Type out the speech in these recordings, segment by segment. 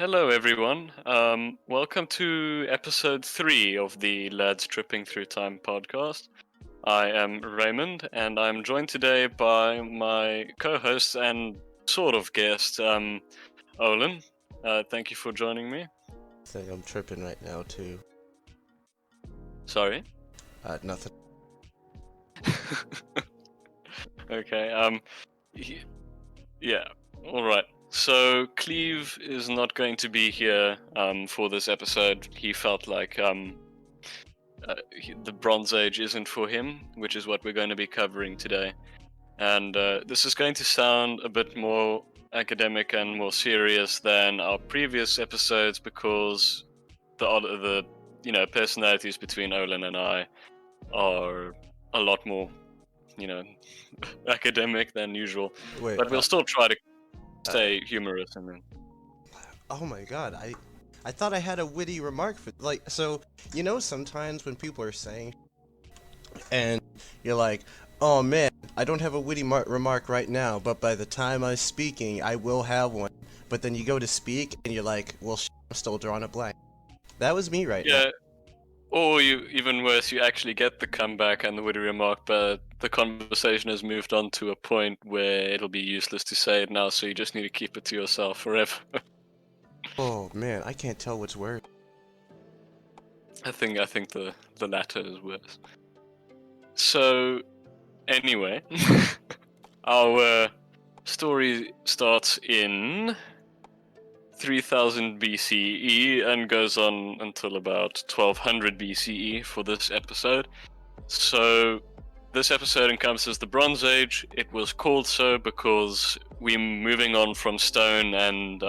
Hello, everyone. Welcome to episode 3 of the Lads Tripping Through Time podcast. I am Raymond, and I'm joined today by my co-host and sort of guest, Olin. Thank you for joining me. I think I'm tripping right now too. Sorry. Nothing. Okay. Yeah. All right. So Cleve is not going to be here for this episode. He felt like the Bronze Age isn't for him, which is what we're going to be covering today. And this is going to sound a bit more academic and more serious than our previous episodes because the personalities between Olin and I are a lot more academic than usual. Wait, but we'll still try to stay humorous and then. Oh my god, I thought I had a witty remark for sometimes when people are saying and you're like, oh man, I don't have a witty remark right now, but by the time I'm speaking, I will have one. But then you go to speak and you're like, well, I'm still drawing a blank. That was me right now. Yeah, or even worse, you actually get the comeback and the witty remark, but the conversation has moved on to a point where it'll be useless to say it now, so you just need to keep it to yourself forever. Oh man, I can't tell what's worse. I think the latter is worse. So, anyway, our story starts in 3000 BCE and goes on until about 1200 BCE for this episode. So, this episode encompasses the Bronze Age. It was called so because we're moving on from stone and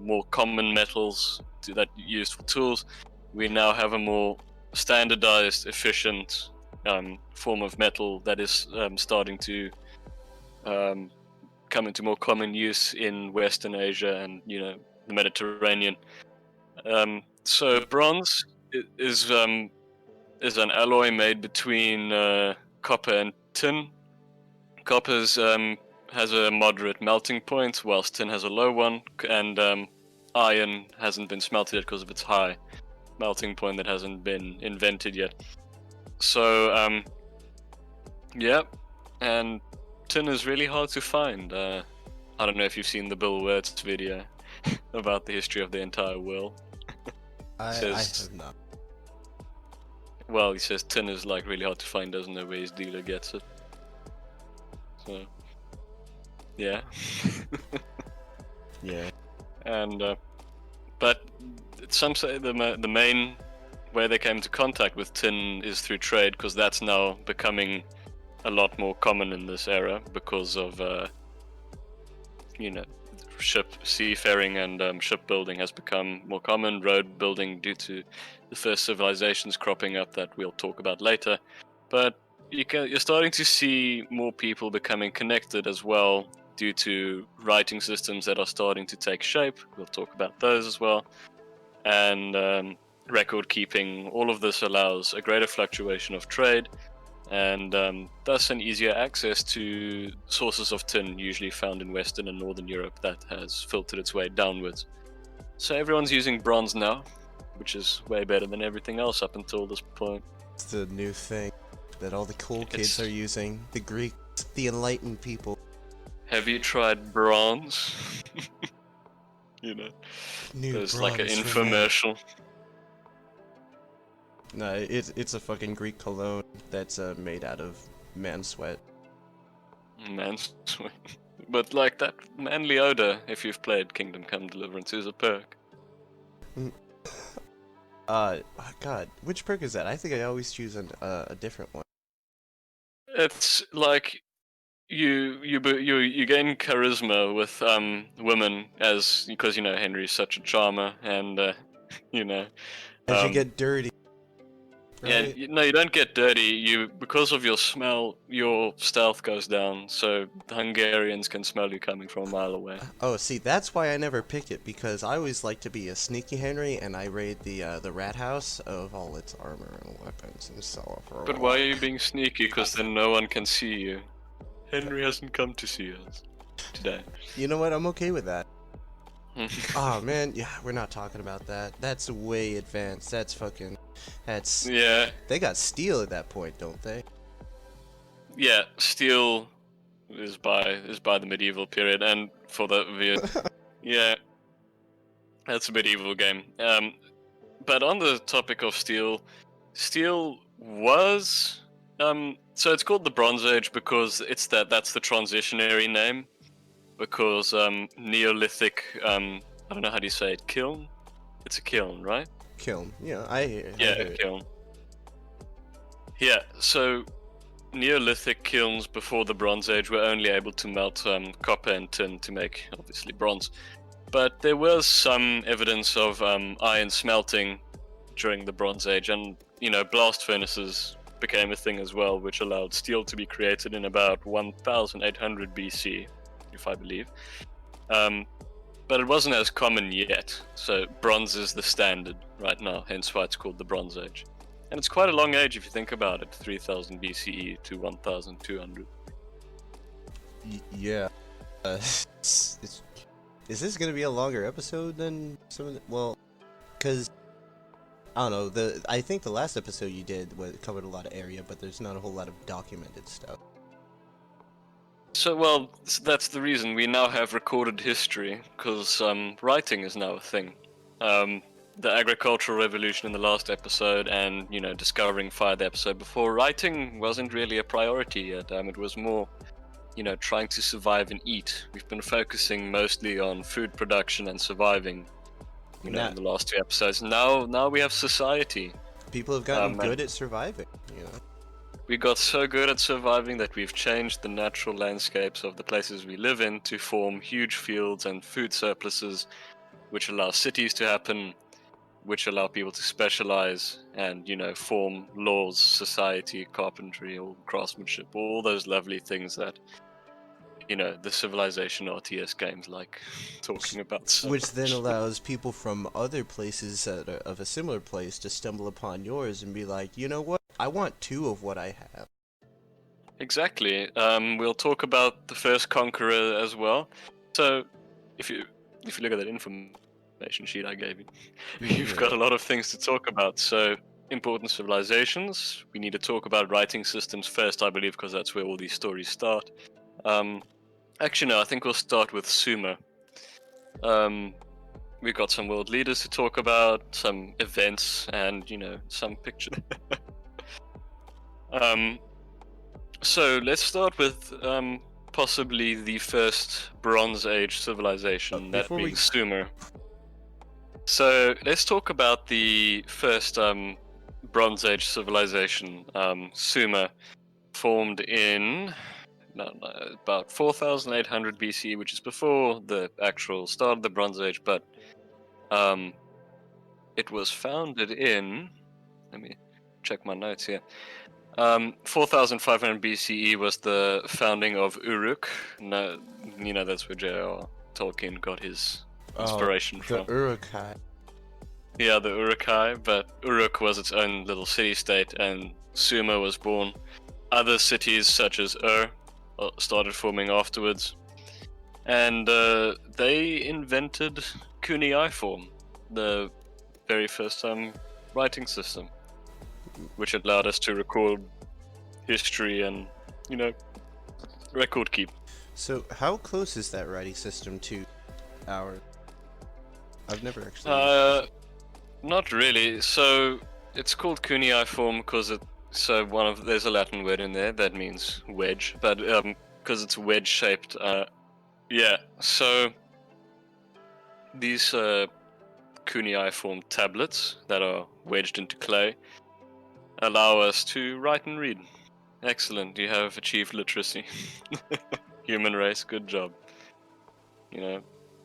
more common metals that used for tools. We now have a more standardized, efficient form of metal that is starting to come into more common use in Western Asia and the Mediterranean. So bronze is an alloy made between copper and tin. Copper has a moderate melting point, whilst tin has a low one, and iron hasn't been smelted yet because of its high melting point that hasn't been invented yet. So, and tin is really hard to find. I don't know if you've seen the Bill Wirtz video about the history of the entire world. I have not. Well, he says tin is like really hard to find, doesn't know where his dealer gets it. So, yeah. Yeah. And, but some say the main way they came into contact with tin is through trade, because that's now becoming a lot more common in this era because of, seafaring and shipbuilding has become more common, road building due to the first civilizations cropping up that we'll talk about later. But you're starting to see more people becoming connected as well due to writing systems that are starting to take shape. We'll talk about those as well. And record keeping. All of this allows a greater fluctuation of trade and thus an easier access to sources of tin usually found in Western and Northern Europe that has filtered its way downwards. So everyone's using bronze now, which is way better than everything else up until this point. It's the new thing that all the cool kids are using. The Greeks, the enlightened people. Have you tried bronze? There's like an infomercial. No, it's a fucking Greek cologne that's made out of man sweat. Man sweat. But like that manly odor, if you've played Kingdom Come Deliverance, is a perk. God, which perk is that? I think I always choose a different one. It's like you gain charisma with women because Henry's such a charmer and as you get dirty. Right? Yeah, you don't get dirty. Because of your smell, your stealth goes down. So the Hungarians can smell you coming from a mile away. Oh, see, that's why I never pick it, because I always like to be a sneaky Henry, and I raid the rat house of all its armor and weapons and so on. But why are you being sneaky? Because then no one can see you. Henry hasn't come to see us today. You know what? I'm okay with that. Oh man, yeah, we're not talking about that. That's way advanced. That's Yeah, they got steel at that point, don't they? yeah. Steel is by the medieval period, and for the yeah, that's a medieval game. But on the topic of steel, steel was so it's called the Bronze Age because that's the transitionary name because Neolithic I don't know how do you say it, kiln? It's a kiln, right? Kiln. Yeah, I hear Yeah, a it. kiln. Yeah, so Neolithic kilns before the Bronze Age were only able to melt copper and tin to make obviously bronze. But there was some evidence of iron smelting during the Bronze Age, and blast furnaces became a thing as well, which allowed steel to be created in about 1800 BC, if I believe. But it wasn't as common yet, so bronze is the standard right now, hence why it's called the Bronze Age. And it's quite a long age if you think about it, 3000 BCE to 1200. Yeah. Is this gonna be a longer episode than some of the? Well, because I don't know. I think the last episode you did covered a lot of area, but there's not a whole lot of documented stuff. So, well, that's the reason we now have recorded history, because writing is now a thing. The agricultural revolution in the last episode, and discovering fire the episode before, writing wasn't really a priority yet. It was more, trying to survive and eat. We've been focusing mostly on food production and surviving. In the last two episodes. Now we have society. People have gotten good at surviving. We got so good at surviving that we've changed the natural landscapes of the places we live in to form huge fields and food surpluses, which allow cities to happen, which allow people to specialize and, form laws, society, carpentry, or craftsmanship, all those lovely things that, the Civilization RTS games like talking about. So Which then much. allows people from other places of a similar place to stumble upon yours and be like, you know what? I want 2 of what I have. Exactly. We'll talk about the first conqueror as well. So, if you look at that information sheet I gave you, you've got a lot of things to talk about. So, important civilizations. We need to talk about writing systems first, I believe, because that's where all these stories start. Actually, no. I think we'll start with Sumer. We've got some world leaders to talk about, some events, and some pictures. So let's start with possibly the first Bronze Age civilization, that being Sumer. So let's talk about the first Bronze Age civilization. Sumer formed in about 4800 BC, which is before the actual start of the Bronze Age, but it was founded in, let me check my notes here. 4500 BCE was the founding of Uruk. No, that's where J.R. Tolkien got his inspiration from. The Uruk-hai. Yeah, the Uruk-hai, but Uruk was its own little city-state, and Sumer was born. Other cities, such as started forming afterwards. And they invented cuneiform, the very first writing system, which allowed us to record history and, record keep. So, how close is that writing system to ours? I've never actually. Not really. So it's called cuneiform because there's a Latin word in there that means wedge, but because it's wedge shaped. Yeah. So these cuneiform tablets that are wedged into clay allow us to write and read. Excellent, you have achieved literacy. Human race, good job.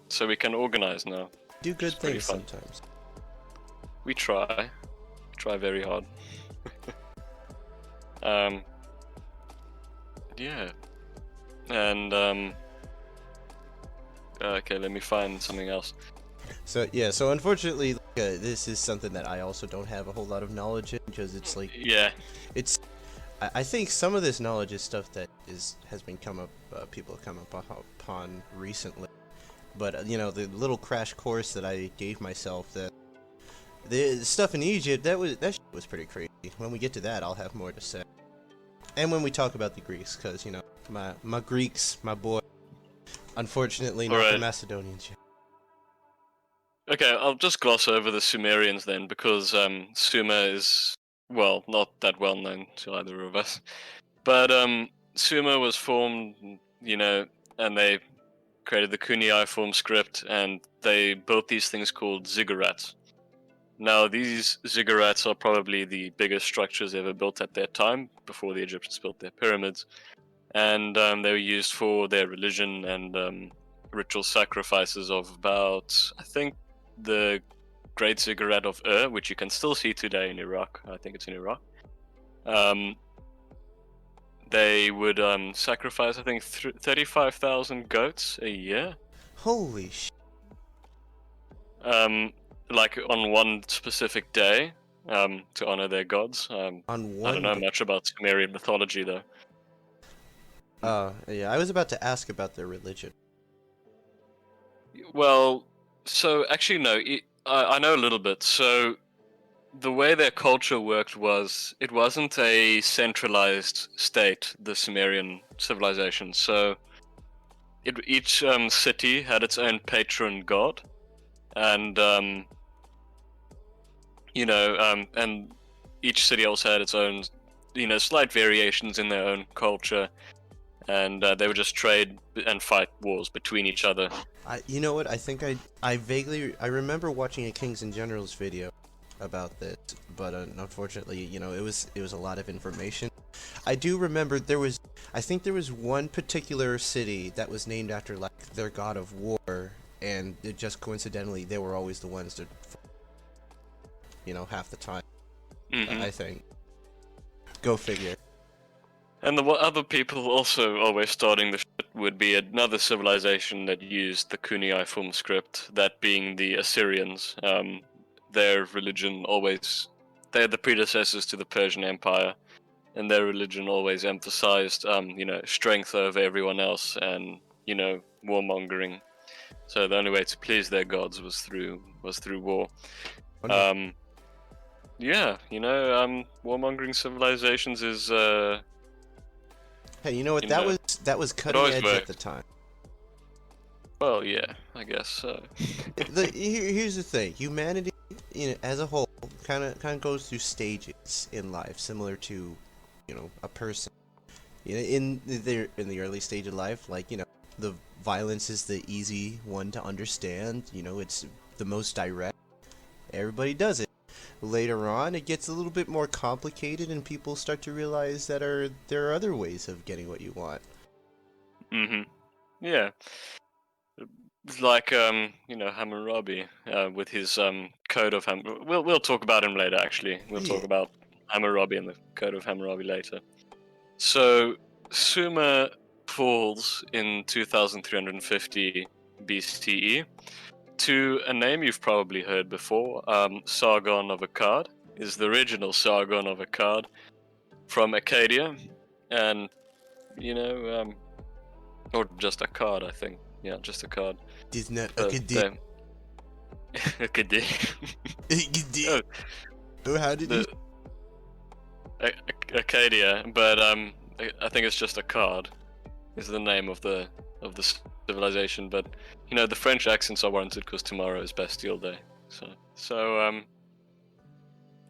So we can organize now. Do good things sometimes. We try very hard. Yeah. And okay, let me find something else. So unfortunately, this is something that I also don't have a whole lot of knowledge in, because it's like, I think some of this knowledge is stuff that has been people have come upon recently, But the little crash course that I gave myself, that the stuff in Egypt, that shit was pretty crazy. When we get to that, I'll have more to say. And when we talk about the Greeks, because my Greeks, my boy, unfortunately not the Macedonians yet. Okay, I'll just gloss over the Sumerians then, because Sumer is, well, not that well known to either of us. But Sumer was formed, and they created the cuneiform script, and they built these things called ziggurats. Now, these ziggurats are probably the biggest structures ever built at their time, before the Egyptians built their pyramids. And they were used for their religion and ritual sacrifices of about, I think, the Great Ziggurat of Ur, which you can still see today in Iraq. I think it's in Iraq. They would sacrifice, I think, 35,000 goats a year. Holy shit. Like on one specific day, to honor their gods. I don't know much about Sumerian mythology, though. Yeah, I was about to ask about their religion. Well, so actually, no, I know a little bit. So the way their culture worked was, it wasn't a centralized state, the Sumerian civilization. So each city had its own patron god, and and each city also had its own, slight variations in their own culture, and they would just trade and fight wars between each other. You know what? I think I remember watching a Kings and Generals video about this, but unfortunately, it was a lot of information. I do remember I think there was one particular city that was named after like their god of war, and it just coincidentally they were always the ones that, half the time. Mm-hmm. I think. Go figure. And the other people also always starting the shit would be another civilization that used the cuneiform script, that being the Assyrians. Their religion they're the predecessors to the Persian Empire, and their religion always emphasized, strength over everyone else, and, warmongering. So the only way to please their gods was through war. Warmongering civilizations is, Hey, you know what? That was cutting edge at the time. Well, yeah, I guess so. Here's the thing: humanity, as a whole, kind of goes through stages in life, similar to, a person. In the early stage of life, like the violence is the easy one to understand. It's the most direct. Everybody does it. Later on, it gets a little bit more complicated, and people start to realize that there are other ways of getting what you want. Mm-hmm. Yeah. Like, Hammurabi, with his Code of Hammurabi. We'll talk about him later, actually. We'll talk about Hammurabi and the Code of Hammurabi later. So, Sumer falls in 2350 BCE. To a name you've probably heard before, Sargon of Akkad is the original Sargon of Akkad from Acadia, and or just Akkad, I think. Yeah, just Akkad. It's not Akkad. Akkad. Oh, how did you? Acadia, but I think it's just Akkad is the name of the civilization, but the French accents are warranted because tomorrow is Bastille Day. So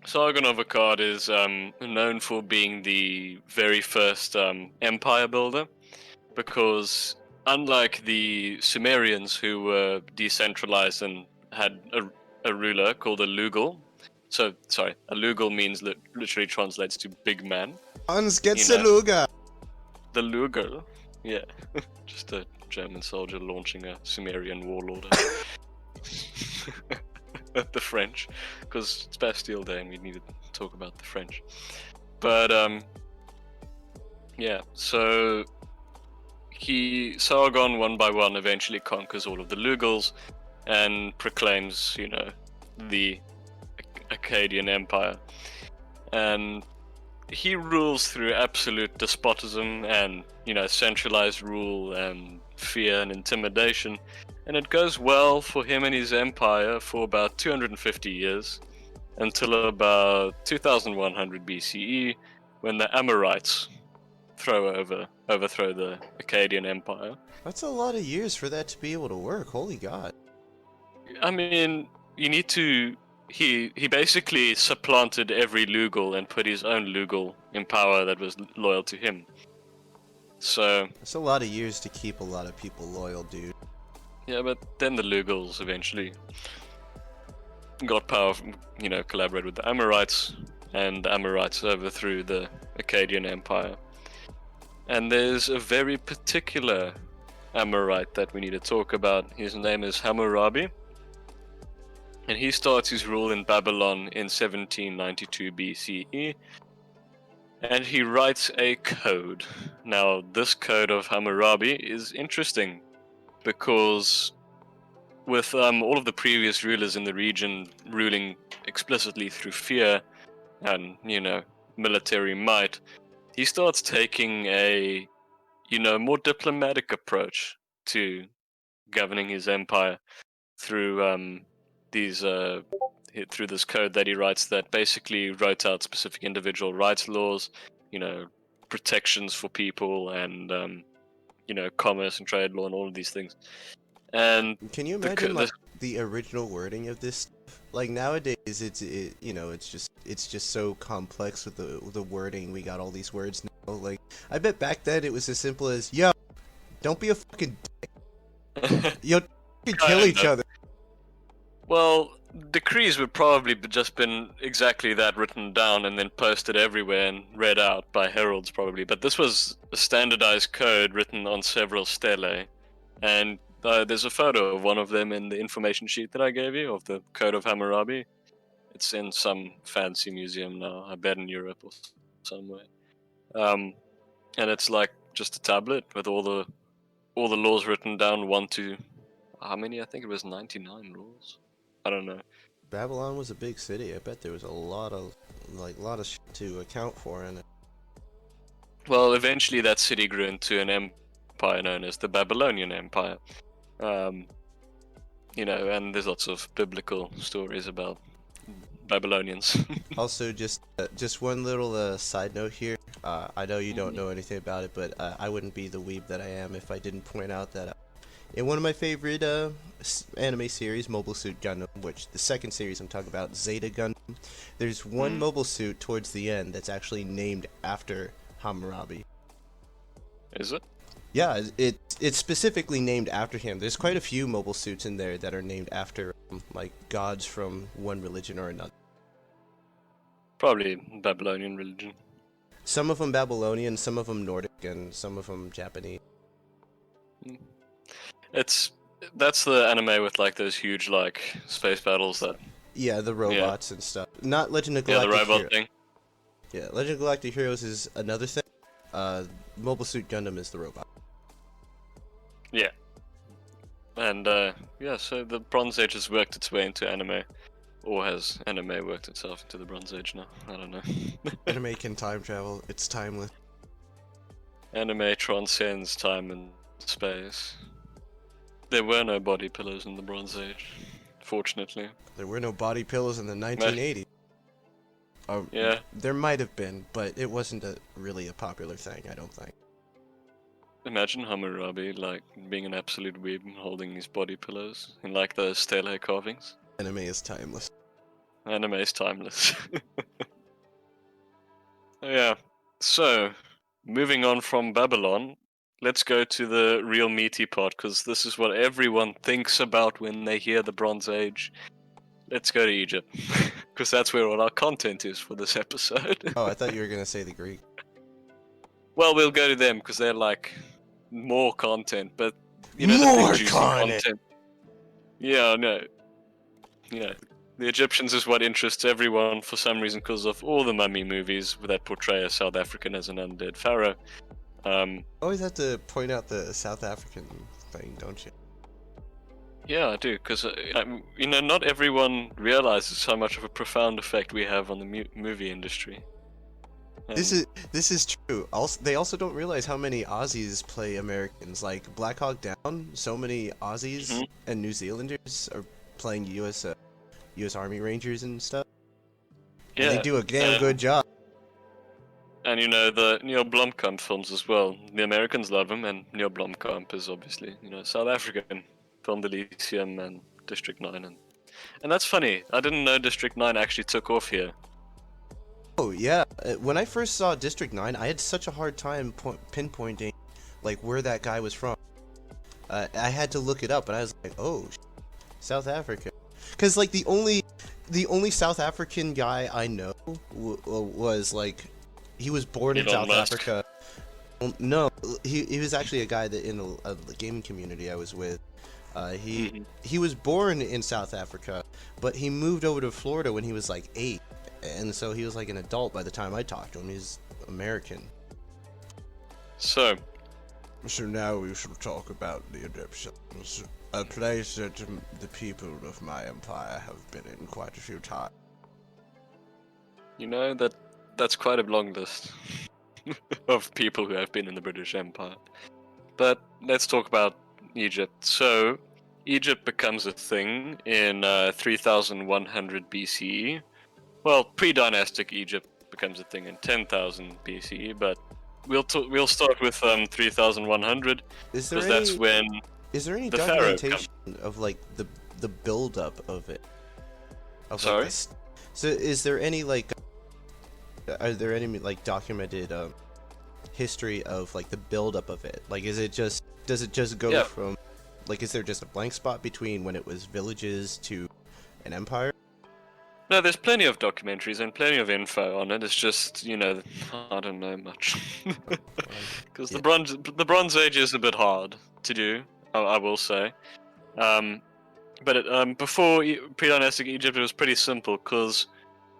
Sargon of Akkad is known for being the very first empire builder, because unlike the Sumerians, who were decentralized and had a ruler called a Lugal. So, sorry, a Lugal means literally translates to big man. Hans gets a Luga. The Lugal, yeah, just a German soldier launching a Sumerian warlord at the French, because it's Bastille Day and we need to talk about the French. But so Sargon one by one eventually conquers all of the Lugals and proclaims, the Akkadian Empire, and he rules through absolute despotism and centralized rule and fear and intimidation, and it goes well for him and his empire for about 250 years, until about 2100 BCE, when the Amorites overthrow the Akkadian Empire. That's a lot of years for that to be able to work. Holy God. I mean, you need to. He basically supplanted every Lugal and put his own Lugal in power that was loyal to him. So That's a lot of years to keep a lot of people loyal, dude. yeah, but then the Lugals eventually got power, collaborated with the Amorites, and the Amorites overthrew the Akkadian Empire. And there's a very particular Amorite that we need to talk about. His name is Hammurabi, and he starts his rule in Babylon in 1792 BCE, and he writes a code. Now, this code of Hammurabi is interesting because with all of the previous rulers in the region ruling explicitly through fear and, military might, he starts taking a, more diplomatic approach to governing his empire through through this code that he writes that basically wrote out specific individual rights laws, protections for people, and commerce and trade law and all of these things. And can you imagine the original wording of this stuff? Like nowadays, it's just so complex with the wording. We got all these words now. Like I bet back then it was as simple as, "Yo, don't be a fucking dick. Yo, kill each other." Well, decrees would probably just been exactly that, written down and then posted everywhere and read out by heralds probably. But this was a standardized code written on several stelae, and there's a photo of one of them in the information sheet that I gave you of the Code of Hammurabi. It's in some fancy museum now, I bet in Europe or somewhere. And it's like just a tablet with all the laws written down, 1 to how many? I think it was 99 rules. I don't know. Babylon was a big city. I bet there was a lot of shit to account for in it. Well, eventually that city grew into an empire known as the Babylonian Empire. And there's lots of biblical stories about Babylonians. Also, just one little side note here. I know you don't know anything about it, but I wouldn't be the weeb that I am if I didn't point out that in one of my favorite anime series, Mobile Suit Gundam, which the second series I'm talking about, Zeta Gundam, there's one mobile suit towards the end that's actually named after Hammurabi. Is it? Yeah, it's specifically named after him. There's quite a few mobile suits in there that are named after gods from one religion or another. Probably Babylonian religion. Some of them Babylonian, some of them Nordic, and some of them Japanese. That's the anime with those huge space battles that. Yeah, the robots and stuff. Not Legend of Galactic Heroes. Yeah, the robot thing. Yeah, Legend of Galactic Heroes is another thing. Mobile Suit Gundam is the robot. Yeah. And so the Bronze Age has worked its way into anime. Or has anime worked itself into the Bronze Age now? I don't know. Anime can time travel. It's timeless. Anime transcends time and space. There were no body pillows in the Bronze Age, fortunately. There were no body pillows in the 1980s. Yeah. There might have been, but it wasn't really a popular thing, I don't think. Imagine Hammurabi, being an absolute weeb and holding his body pillows in, those stele carvings. Anime is timeless. Anime is timeless. Yeah. So, moving on from Babylon, let's go to the real meaty part, because this is what everyone thinks about when they hear the Bronze Age. Let's go to Egypt, because that's where all our content is for this episode. Oh, I thought you were going to say the Greek. Well, we'll go to them, because they're more content, but more the content. Yeah, no. The Egyptians is what interests everyone for some reason, because of all the mummy movies that portray a South African as an undead pharaoh. Always have to point out the South African thing, don't you? Yeah, I do, because not everyone realizes how much of a profound effect we have on the movie industry. This is true. Also, they also don't realize how many Aussies play Americans. Like Black Hawk Down, so many Aussies Mhm. and New Zealanders are playing U.S. Army Rangers and stuff, and they Yeah, do a damn and good job. and the Neil Blomkamp films as well. The Americans love him, and Neil Blomkamp is obviously South African. Filmed Elysium and District 9, and that's funny. I didn't know District 9 actually took off here. Oh yeah, when I first saw District 9, I had such a hard time pinpointing like where that guy was from. I had to look it up, and I was like, oh, South Africa, because like the only South African guy I know was like he was born in Elon South Musk. Africa. No, he was actually a guy that in the gaming community I was with. Mhm. He was born in South Africa, but he moved over to Florida when he was like 8, and so he was like an adult by the time I talked to him. He's American. So, So now we shall talk about the Egyptians, a place that the people of my empire have been in quite a few times. that's quite a long list of people who have been in the British Empire. But let's talk about Egypt. So, Egypt becomes a thing in 3100 BCE. Well, pre-dynastic Egypt becomes a thing in 10,000 BCE, but we'll start with 3100 Is there because that's when any the pharaoh documentation of like the buildup of it? Of Sorry? like so is there any like are there any like documented history of like the buildup of it? Like does it just go Yeah. from like is there just a blank spot between when it was villages to an empire? No, there's plenty of documentaries and plenty of info on it. It's just, I don't know much. Because Yeah. the Bronze Age is a bit hard to do, I will say. But before pre-dynastic Egypt, it was pretty simple. Because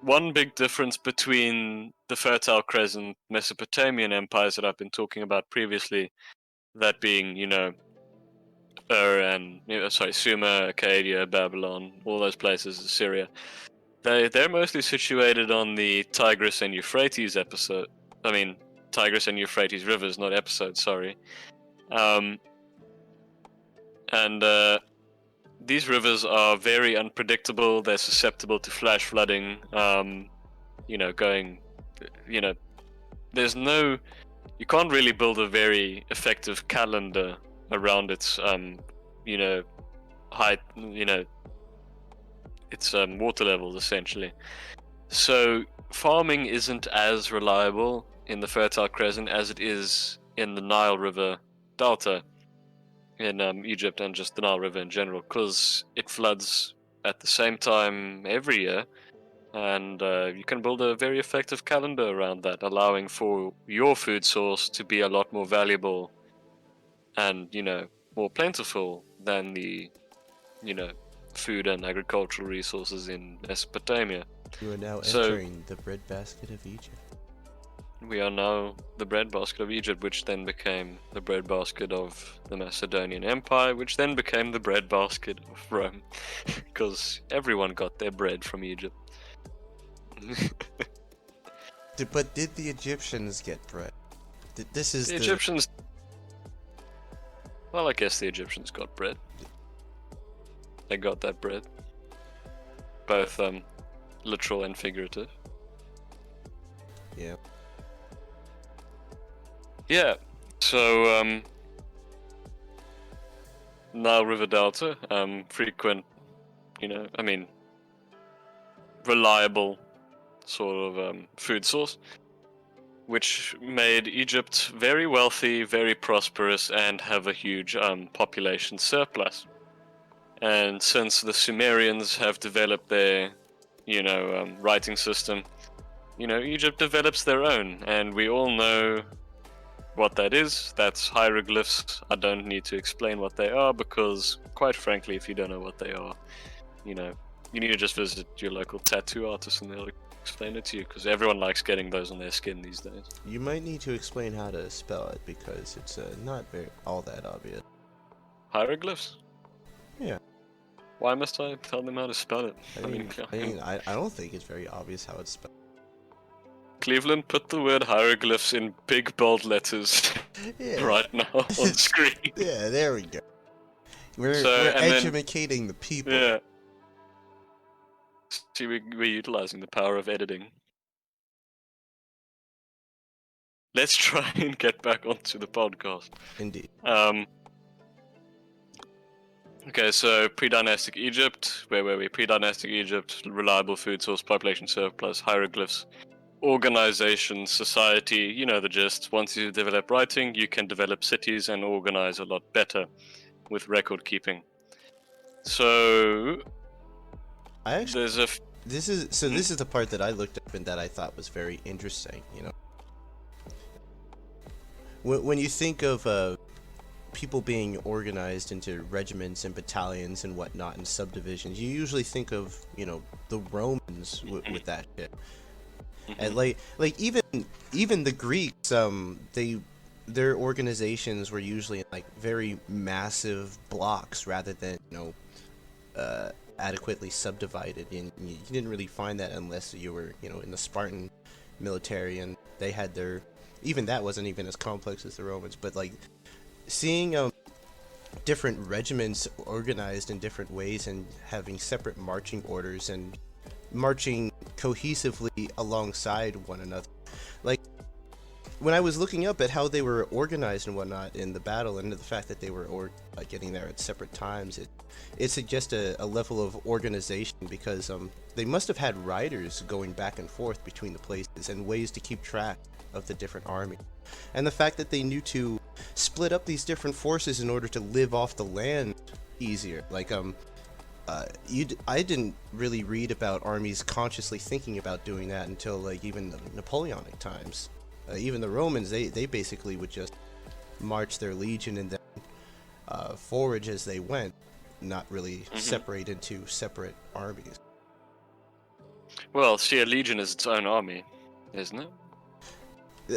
one big difference between the Fertile Crescent Mesopotamian empires that I've been talking about previously, that being, Sumer, Acadia, Babylon, all those places, Syria. They're mostly situated on the Tigris and Euphrates Tigris and Euphrates rivers, not episodes. Sorry. And these rivers are very unpredictable. They're susceptible to flash flooding. You can't really build a very effective calendar around its height. Its water levels essentially. So farming isn't as reliable in the Fertile Crescent as it is in the Nile River Delta in Egypt and just the Nile River in general, because it floods at the same time every year, and you can build a very effective calendar around that, allowing for your food source to be a lot more valuable and more plentiful than the food and agricultural resources in Mesopotamia. You are now So- entering the breadbasket of Egypt. We are now the breadbasket of Egypt, which then became the breadbasket of the Macedonian Empire, which then became the breadbasket of Rome, because everyone got their bread from Egypt. But did the Egyptians get bread? This is The Egyptians. Well, I guess the Egyptians got bread. They got that bread, both literal and figurative. Yeah. Yeah, so Nile River Delta, frequent, reliable sort of food source, which made Egypt very wealthy, very prosperous, and have a huge population surplus. And since the Sumerians have developed their, writing system, Egypt develops their own, and we all know what that is. That's hieroglyphs. I don't need to explain what they are, because quite frankly, if you don't know what they are, you need to just visit your local tattoo artist and they'll explain it to you, because everyone likes getting those on their skin these days. You might need to explain how to spell it because it's not all that obvious. Hieroglyphs? Yeah. Why must I tell them how to spell it? I don't think it's very obvious how it's spelled. Cleveland, put the word hieroglyphs in big bold letters Yeah. right now on screen. Yeah, there we go. We're And then- educating the people. Yeah. See, we're utilizing the power of editing. Let's try and get back onto the podcast. Indeed. Okay, so pre-dynastic Egypt. Where were we? Pre-dynastic Egypt, reliable food source, population surplus, hieroglyphs, organization, society. You know the gist. Once you develop writing, you can develop cities and organize a lot better with record keeping. So I actually there's a this is the part that I looked up and that I thought was very interesting. You know, when you think of people being organized into regiments and battalions and whatnot and subdivisions, you usually think of, you know, the Romans with that shit. And like even the Greeks, their organizations were usually in like very massive blocks rather than, you know, adequately subdivided. And you didn't really find that unless you were, you know, in the Spartan military, and they had their, even that wasn't even as complex as the Romans. But like seeing different regiments organized in different ways and having separate marching orders and marching cohesively alongside one another, like when I was looking up at how they were organized and whatnot in the battle, and the fact that they were getting there at separate times, it suggests a level of organization, because they must have had riders going back and forth between the places and ways to keep track of the different armies. And the fact that they knew to split up these different forces in order to live off the land easier. Like I didn't really read about armies consciously thinking about doing that until like even the Napoleonic times. Even the Romans, they basically would just march their legion and then forage as they went, not really separate into separate armies. Well, see, a legion is its own army, isn't it?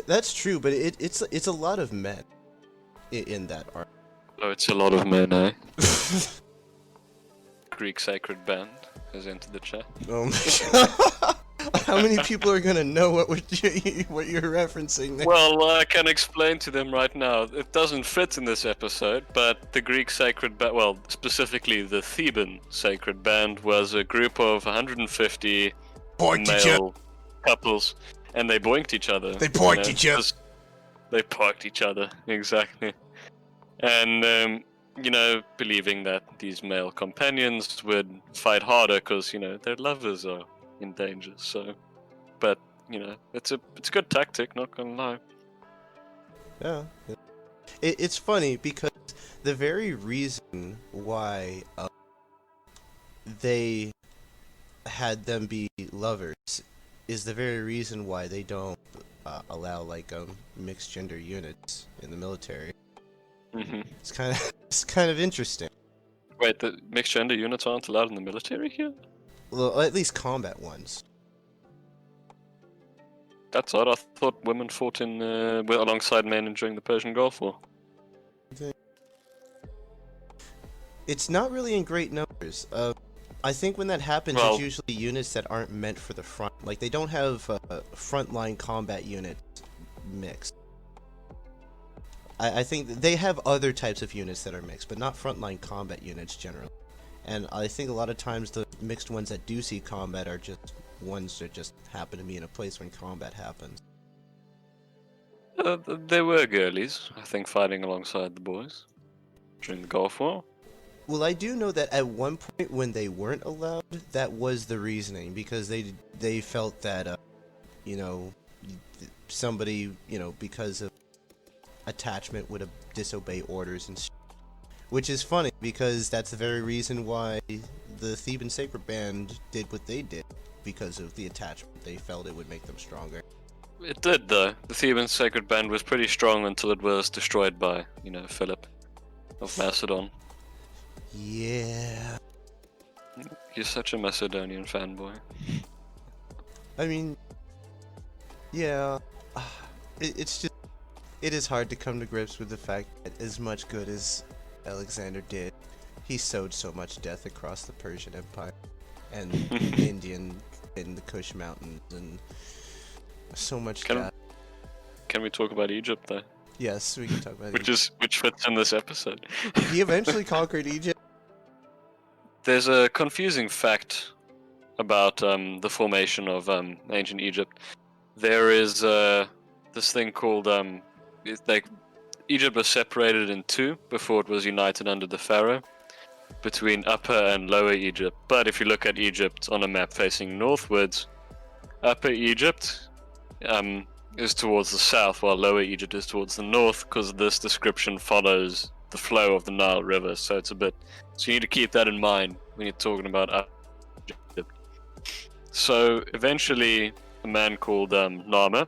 That's true, but it's a lot of men in that army. Oh, it's a lot of men, eh? Greek sacred band has entered the chat. Oh my god. How many people are gonna know what you're referencing there? Well, I can explain to them right now. It doesn't fit in this episode, but the Greek sacred band, well, specifically the Theban sacred band, was a group of 150 male couples, and they boinked each other. They boinked each other. They parked each other, exactly. And, you know, believing that these male companions would fight harder because, you know, their lovers are in danger. So, but you know, it's a good tactic, not gonna lie. Yeah, it's funny because the very reason why they had them be lovers is the very reason why they don't allow like mixed gender units in the military. It's kind of interesting. Wait, the mixed gender units aren't allowed in the military here? Well, at least combat ones. That's odd. I thought women fought in alongside men during the Persian Gulf War. It's not really in great numbers. I think when that happens, it's usually units that aren't meant for the front. Like, they don't have frontline combat units mixed. I think they have other types of units that are mixed, but not frontline combat units generally. And I think a lot of times the mixed ones that do see combat are just ones that just happen to be in a place when combat happens. There were girlies, I think, fighting alongside the boys during the Gulf War. Well, I do know that at one point when they weren't allowed, that was the reasoning, because they felt that, you know, somebody, you know, because of attachment would disobey orders and which is funny, because that's the very reason why the Theban Sacred Band did what they did, because of the attachment. They felt it would make them stronger. It did, though. The Theban Sacred Band was pretty strong until it was destroyed by, you know, Philip of Macedon. Yeah. You're such a Macedonian fanboy. I mean, yeah. It is hard to come to grips with the fact that as much good as Alexander did, he sowed so much death across the Persian Empire and Indian in the Kush Mountains, and So much Can- gas. Can we talk about Egypt though? Yes, we can talk about it. Which fits in this episode. He eventually conquered Egypt. There's a confusing fact about the formation of ancient Egypt. There is this thing called Egypt was separated in two before it was united under the pharaoh, between Upper and Lower Egypt. But if you look at Egypt on a map facing northwards, Upper Egypt is towards the south, while Lower Egypt is towards the north, because this description follows the flow of the Nile River. So you need to keep that in mind when you're talking about Upper Egypt. So eventually, a man called Narmer,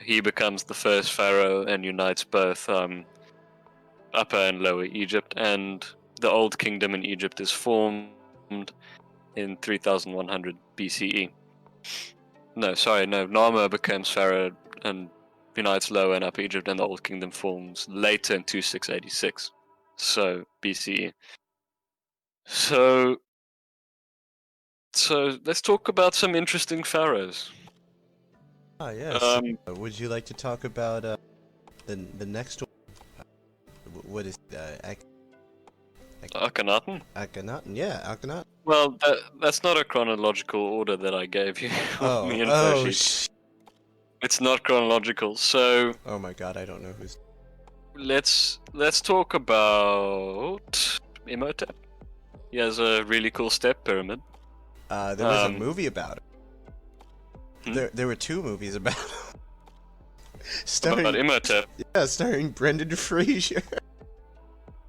he becomes the first pharaoh and unites both Upper and Lower Egypt, and the Old Kingdom in Egypt is formed in 3100 BCE. No, Narmer becomes pharaoh and unites Lower and Upper Egypt, and the Old Kingdom forms later in 2686, so BCE. So let's talk about some interesting pharaohs. Ah, yes. Would you like to talk about the next one? What is Akhenaten? Akhenaten? Yeah, Akhenaten. Well, that's not a chronological order that I gave you. Me and Percy. It's not chronological. So oh my god, I don't know who's. let's talk about Imhotep. He has a really cool step pyramid. There was a movie about it. Hmm? There were two movies about it. About Imhotep. Yeah, starring Brendan Fraser.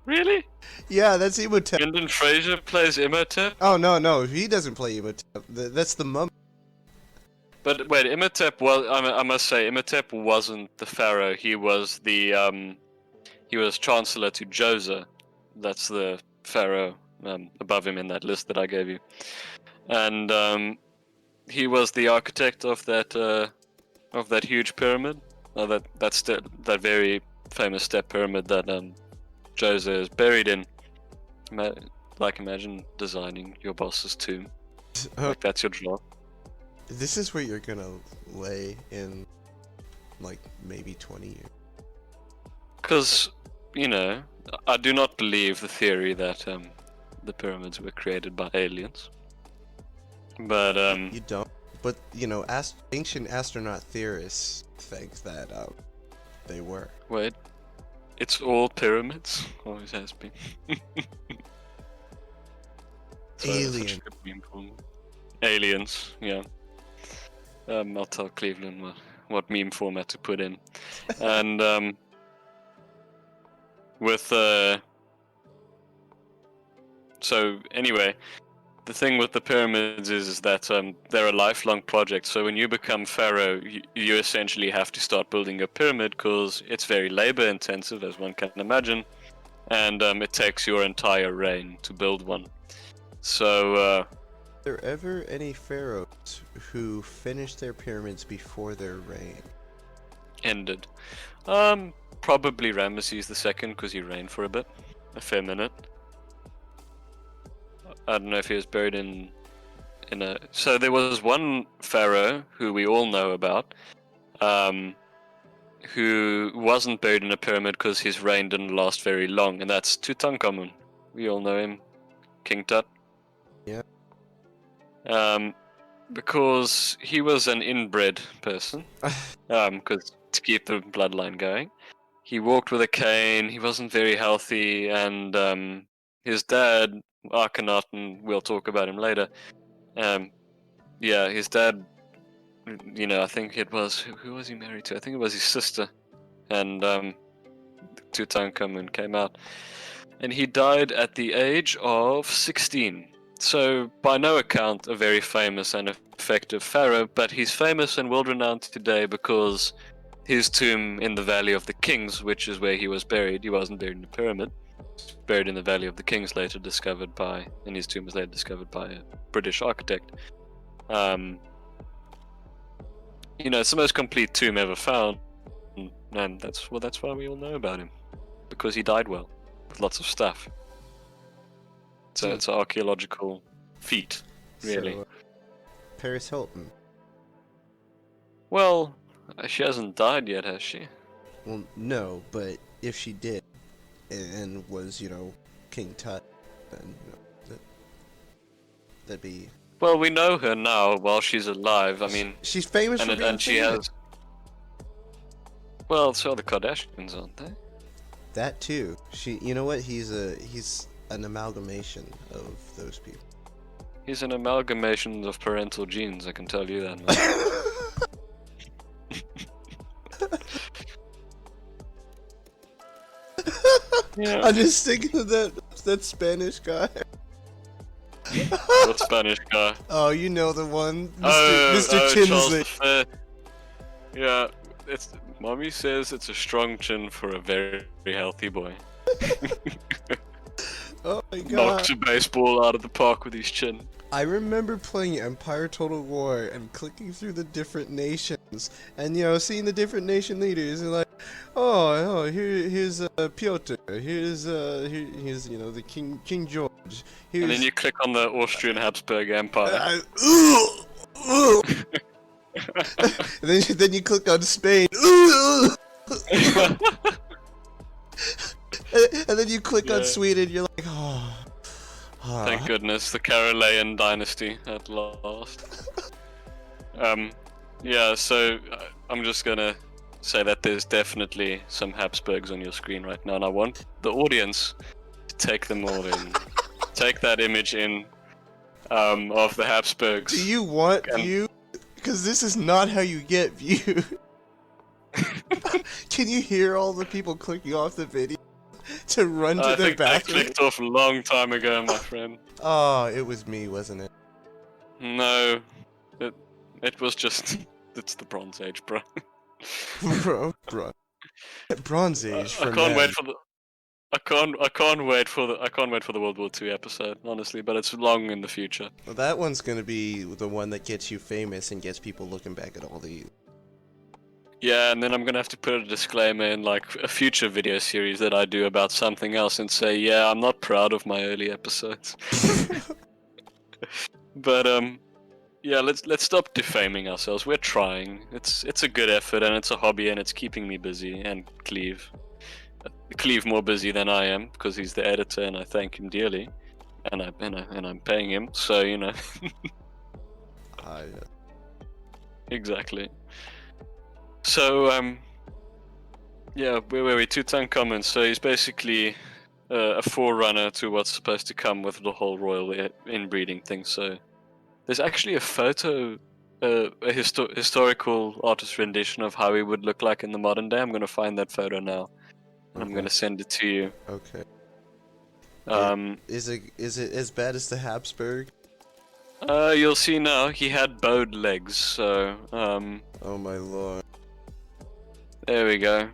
Really? Yeah, that's Imhotep. Brendan Fraser plays Imhotep? Oh no, he doesn't play Imhotep. That's the mummy. But wait, Imhotep was. I must say, Imhotep wasn't the pharaoh. He was the he was chancellor to Djoser. That's the pharaoh above him in that list that I gave you, and he was the architect of that huge pyramid. That very famous step pyramid that Djoser is buried in. Imagine designing your boss's tomb. Like that's your job. This is where you're gonna lay in, like, maybe 20 years. Because, I do not believe the theory that the pyramids were created by aliens. But You don't. But ancient astronaut theorists think that they were. wait, it's all pyramids. Always has been. Sorry, that's such a good meme for me. Aliens, yeah. I'll tell Cleveland what meme format to put in, and with so anyway, the thing with the pyramids is that they're a lifelong project. So when you become pharaoh, you essentially have to start building a pyramid because it's very labor intensive, as one can imagine, and it takes your entire reign to build one. So Were there ever any pharaohs who finished their pyramids before their reign? ended. Probably Ramesses II because he reigned for a fair minute. I don't know if he was buried in a. So there was one pharaoh who we all know about, who wasn't buried in a pyramid because his reign didn't last very long, and that's Tutankhamun. We all know him, King Tut. Yeah. Because he was an inbred person, because to keep the bloodline going, he walked with a cane. He wasn't very healthy, and his dad, Akhenaten, we'll talk about him later. His dad, I think it was who was he married to? I think it was his sister, and Tutankhamun came out, and he died at the age of 16. So, by no account, a very famous and effective pharaoh, but he's famous and world-renowned today because his tomb in the Valley of the Kings, which is where he was buried, he wasn't buried in the pyramid, buried in the Valley of the Kings, and his tomb was later discovered by a British architect. It's the most complete tomb ever found, and that's why we all know about him, because he died well, with lots of stuff. So it's an archaeological feat, really. So, Paris Hilton. Well, she hasn't died yet, has she? Well, no, but if she did, and was, King Tut, then, that'd be... Well, we know her now while she's alive. I mean, she's famous for being and she famous. has. Well, so are the Kardashians, aren't they? That too. You know what? He's an amalgamation of those people. He's an amalgamation of parental genes, I can tell you that, man. Yeah. I'm just thinking of that Spanish guy. What Spanish guy? Oh, you know the one, Mr. Tinsley. Charles V. Yeah, Mommy says it's a strong chin for a very, very healthy boy. Oh my god. Knocks a baseball out of the park with his chin. I remember playing Empire Total War and clicking through the different nations and seeing the different nation leaders and like, here's Piotr, here's the King George. Here's... And then you click on the Austrian Habsburg Empire. And then you click on Spain. And then you click on Sweden. You're like, oh. Thank goodness, the Carolean dynasty at last. Yeah, so I'm just gonna say that there's definitely some Habsburgs on your screen right now, and I want the audience to take them all in. Take that image in of the Habsburgs. Do you want view? Because this is not how you get view. Can you hear all the people clicking off the video to run to their bathroom? I clicked off a long time ago, my friend. Oh, it was me, wasn't it? No, it was just it's the Bronze Age, bro. bro. Bronze Age. For I can't men. wait for the. I can't wait for the World War II episode, honestly, but it's long in the future. Well, that one's gonna be the one that gets you famous and gets people looking back at all the. Yeah, and then I'm gonna have to put a disclaimer in like a future video series that I do about something else and say, yeah, I'm not proud of my early episodes. But yeah, let's stop defaming ourselves. We're trying. It's a good effort and it's a hobby and it's keeping me busy and Cleve more busy than I am because he's the editor and I thank him dearly, and I'm paying him, so Exactly. So yeah, where were we? Tutankhamun. So he's basically a forerunner to what's supposed to come with the whole royal inbreeding thing. So there's actually a photo, a historical artist rendition of how he would look like in the modern day. I'm gonna find that photo now. I'm gonna send it to you. Okay. Is it as bad as the Habsburg? You'll see now. He had bowed legs, so Oh my lord. there we go.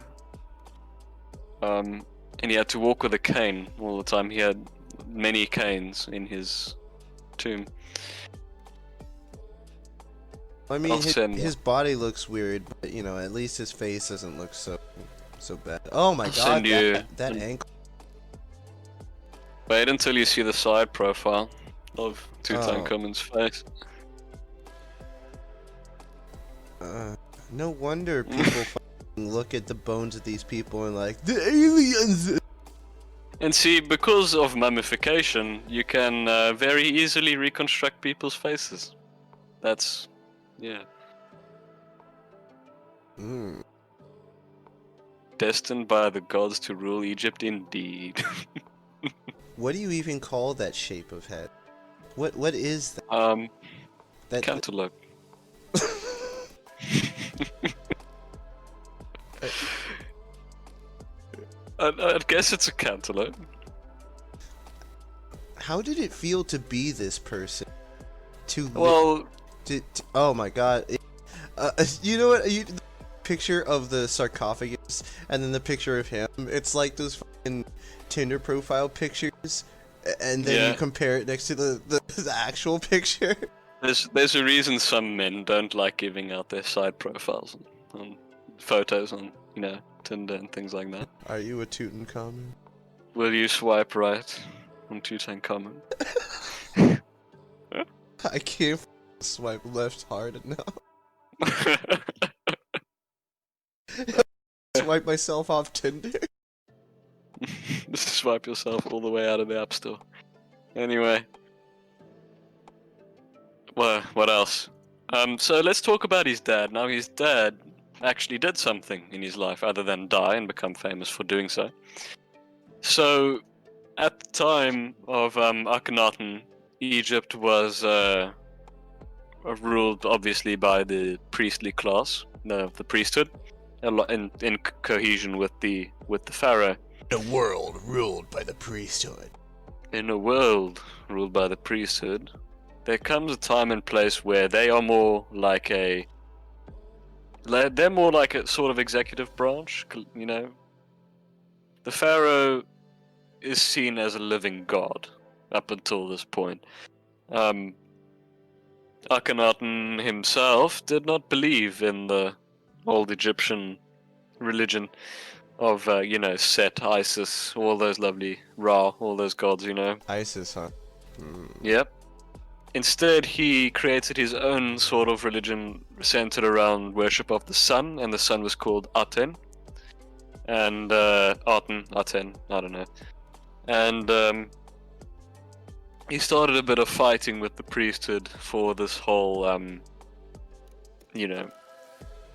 And he had to walk with a cane all the time. He had many canes in his tomb. I mean, his body looks weird, but at least his face doesn't look so bad. Oh my god, that ankle. Wait until you see the side profile of Tutankhamun's face. No wonder people look at the bones of these people and like, the aliens! And see, because of mummification, you can very easily reconstruct people's faces. That's, yeah. Destined by the gods to rule Egypt indeed. What do you even call that shape of head? What is that? Cantaloupe. I guess it's a cantaloupe. How did it feel to be this person? Oh my god. You know what? The picture of the sarcophagus and then the picture of him. It's like those fucking Tinder profile pictures, and then you compare it next to the actual picture. There's a reason some men don't like giving out their side profiles on photos on Tinder and things like that. Are you a Tutankhamun? Will you swipe right on Tutankhamun? I can't swipe left hard enough. swipe myself off Tinder. Just swipe yourself all the way out of the App Store. Anyway. Well, what else? So let's talk about his dad. Now, his dad actually did something in his life other than die and become famous for doing so. So, at the time of Akhenaten, Egypt was ruled obviously by the priestly class, the priesthood, in cohesion with the pharaoh. A world ruled by the priesthood. In a world ruled by the priesthood, there comes a time and place where they are more like they're more like a sort of executive branch, you know. The pharaoh is seen as a living god up until this point. Akhenaten himself did not believe in the old Egyptian religion of, Set, Isis, all those lovely Ra, all those gods, you know. ISIS, huh? Yep. Instead, he created his own sort of religion centered around worship of the sun, and the sun was called Aten. And, Aten, I don't know. And, he started a bit of fighting with the priesthood for this whole,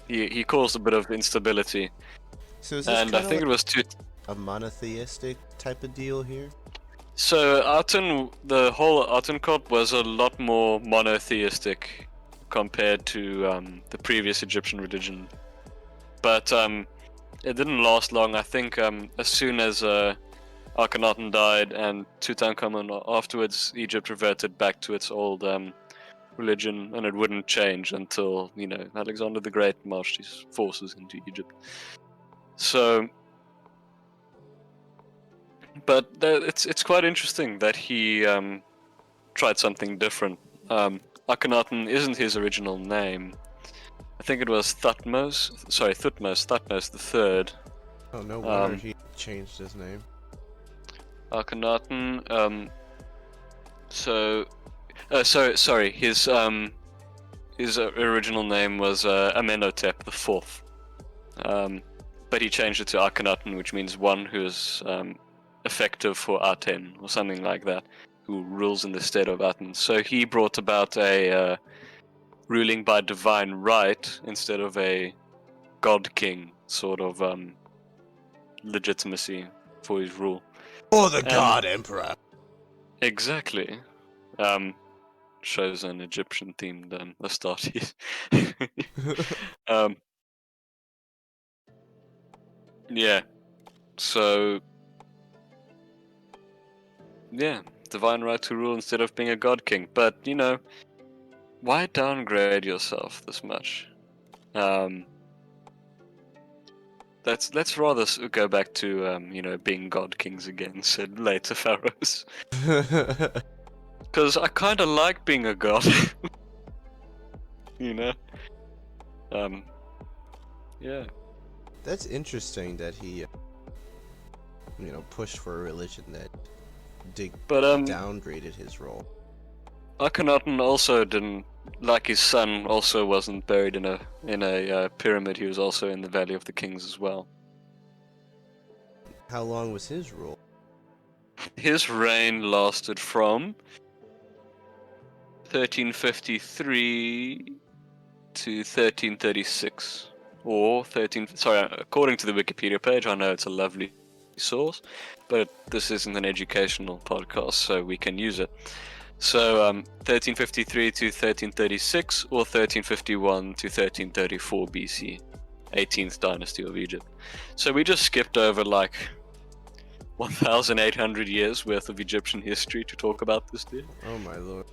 he caused a bit of instability. So is this and I think it was a monotheistic type of deal here? So the whole Aten cult was a lot more monotheistic compared to the previous Egyptian religion. But it didn't last long. I think as soon as Akhenaten died and Tutankhamun afterwards, Egypt reverted back to its old religion, and it wouldn't change until, Alexander the Great marched his forces into Egypt. So, but it's quite interesting that he tried something different. Akhenaten isn't his original name. I think it was Thutmose the Third. Oh, no wonder he changed his name. Akhenaten. His original name was Amenhotep the Fourth. But he changed it to Akhenaten, which means one who is effective for Aten, or something like that, who rules in the state of Aten. So he brought about a ruling by divine right instead of a god king sort of legitimacy for his rule. Or the god emperor. Exactly. Shows an Egyptian themed Astartes. Yeah. So, yeah, divine right to rule instead of being a god king. But, why downgrade yourself this much? Let's rather go back to being god kings again, said later pharaohs. Because I kind of like being a god. Yeah. That's interesting that he, pushed for a religion that downgraded his role. Akhenaten also didn't, like his son, also wasn't buried in a pyramid. He was also in the Valley of the Kings as well. How long was his rule? His reign lasted from 1353 to 1336. Or according to the Wikipedia page, I know it's a lovely source, but this isn't an educational podcast, so we can use it. So 1353 to 1336, or 1351 to 1334 BC, 18th dynasty of Egypt. So we just skipped over like 1,800 years worth of Egyptian history to talk about this, dude. Oh my lord.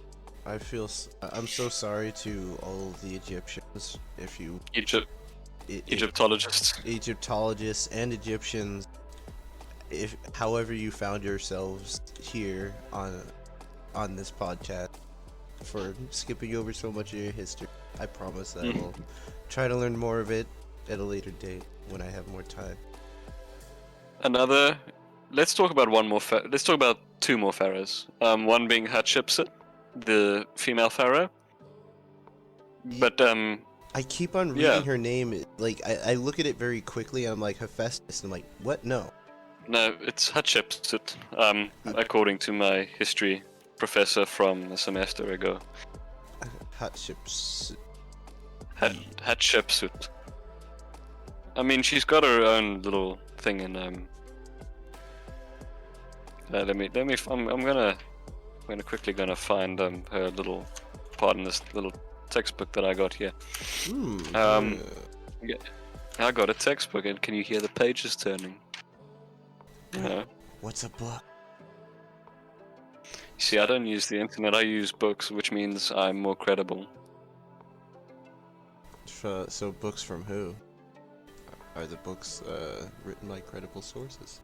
I'm so sorry to all the Egyptians, if you... Egyptologists and Egyptians, however you found yourselves here on this podcast, for skipping over so much of your history. I promise that I will try to learn more of it at a later date when I have more time. Let's talk about let's talk about two more pharaohs. One being Hatshepsut, the female pharaoh. But I keep on reading her name. Like, I look at it very quickly, and I'm like, Hephaestus. And I'm like, what? No. No, it's Hatshepsut, according to my history professor from a semester ago. Hatshepsut. Hatshepsut. I mean, she's got her own little thing in I'm gonna quickly find her little part in this little textbook that I got here. Yeah, I got a textbook, and can you hear the pages turning? Yeah. What's a book? You see, I don't use the internet, I use books, which means I'm more credible. So books from who? Are the books written by credible sources?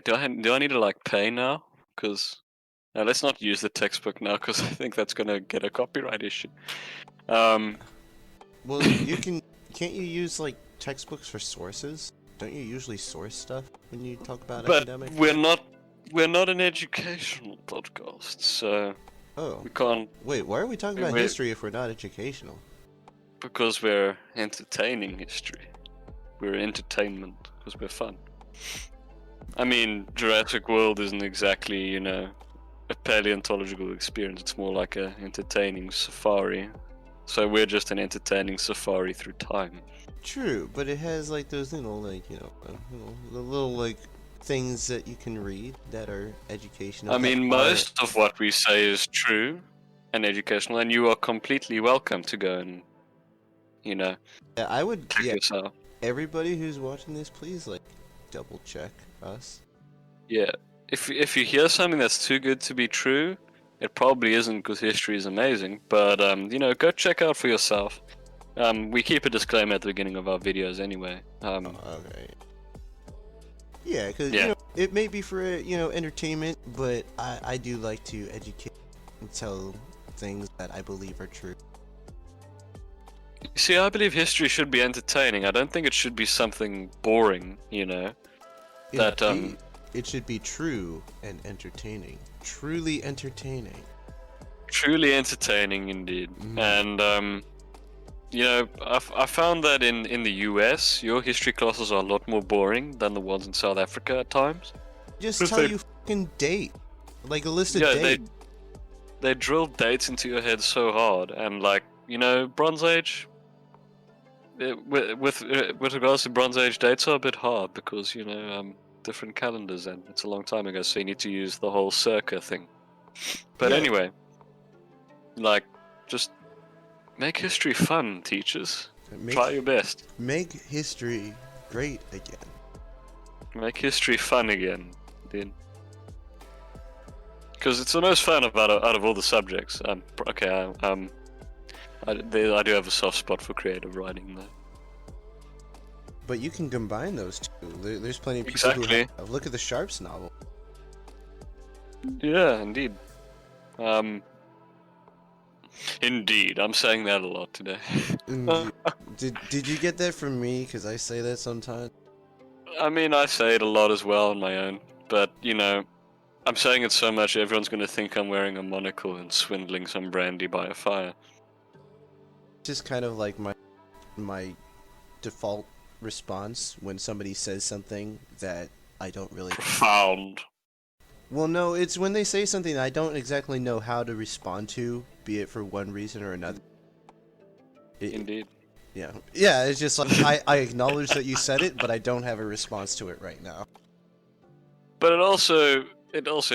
Do I need to like pay now? Because let's not use the textbook now, because I think that's gonna get a copyright issue. Well, you can't you use like textbooks for sources? Don't you usually source stuff when you talk about academic? We're not an educational podcast, so we can't. Wait, why are we talking about history if we're not educational? Because we're entertaining history. We're entertainment because we're fun. I mean, Jurassic World isn't exactly, a paleontological experience. It's more like a entertaining safari. So we're just an entertaining safari through time. True, but it has like those like the little like things that you can read that are educational. I mean, most of what we say is true and educational, and you are completely welcome to go and Yeah, I would. check yourself. Everybody who's watching this, please like double check us. Yeah, if you hear something that's too good to be true, it probably isn't, because history is amazing. But go check out for yourself. We keep a disclaimer at the beginning of our videos anyway. Okay. Yeah, because it may be for entertainment, but I do like to educate and tell things that I believe are true. See, I believe history should be entertaining. I don't think it should be something boring. It should be true and entertaining. Truly entertaining. Truly entertaining, indeed. And I found that in the US, your history classes are a lot more boring than the ones in South Africa at times. Just tell you fucking date, like a list of dates. They drill dates into your head so hard, and Bronze Age. With regards to Bronze Age, dates are a bit hard because different calendars, and it's a long time ago, so you need to use the whole circa thing. But anyway, just make history fun, teachers. Try your best. Make history great again. Make history fun again, dude. Because it's the most fun out of all the subjects. I do have a soft spot for creative writing, though. But you can combine those two. There's plenty of people who have. Look at the Sharps novel. Yeah, indeed. Indeed, I'm saying that a lot today. Did you get that from me? Because I say that sometimes. I mean, I say it a lot as well on my own, but I'm saying it so much everyone's going to think I'm wearing a monocle and swindling some brandy by a fire. Just kind of like my default response when somebody says something that I don't really... Profound. Well, no, it's when they say something I don't exactly know how to respond to, be it for one reason or another. Indeed. Yeah, it's just like, I acknowledge that you said it, but I don't have a response to it right now. But it also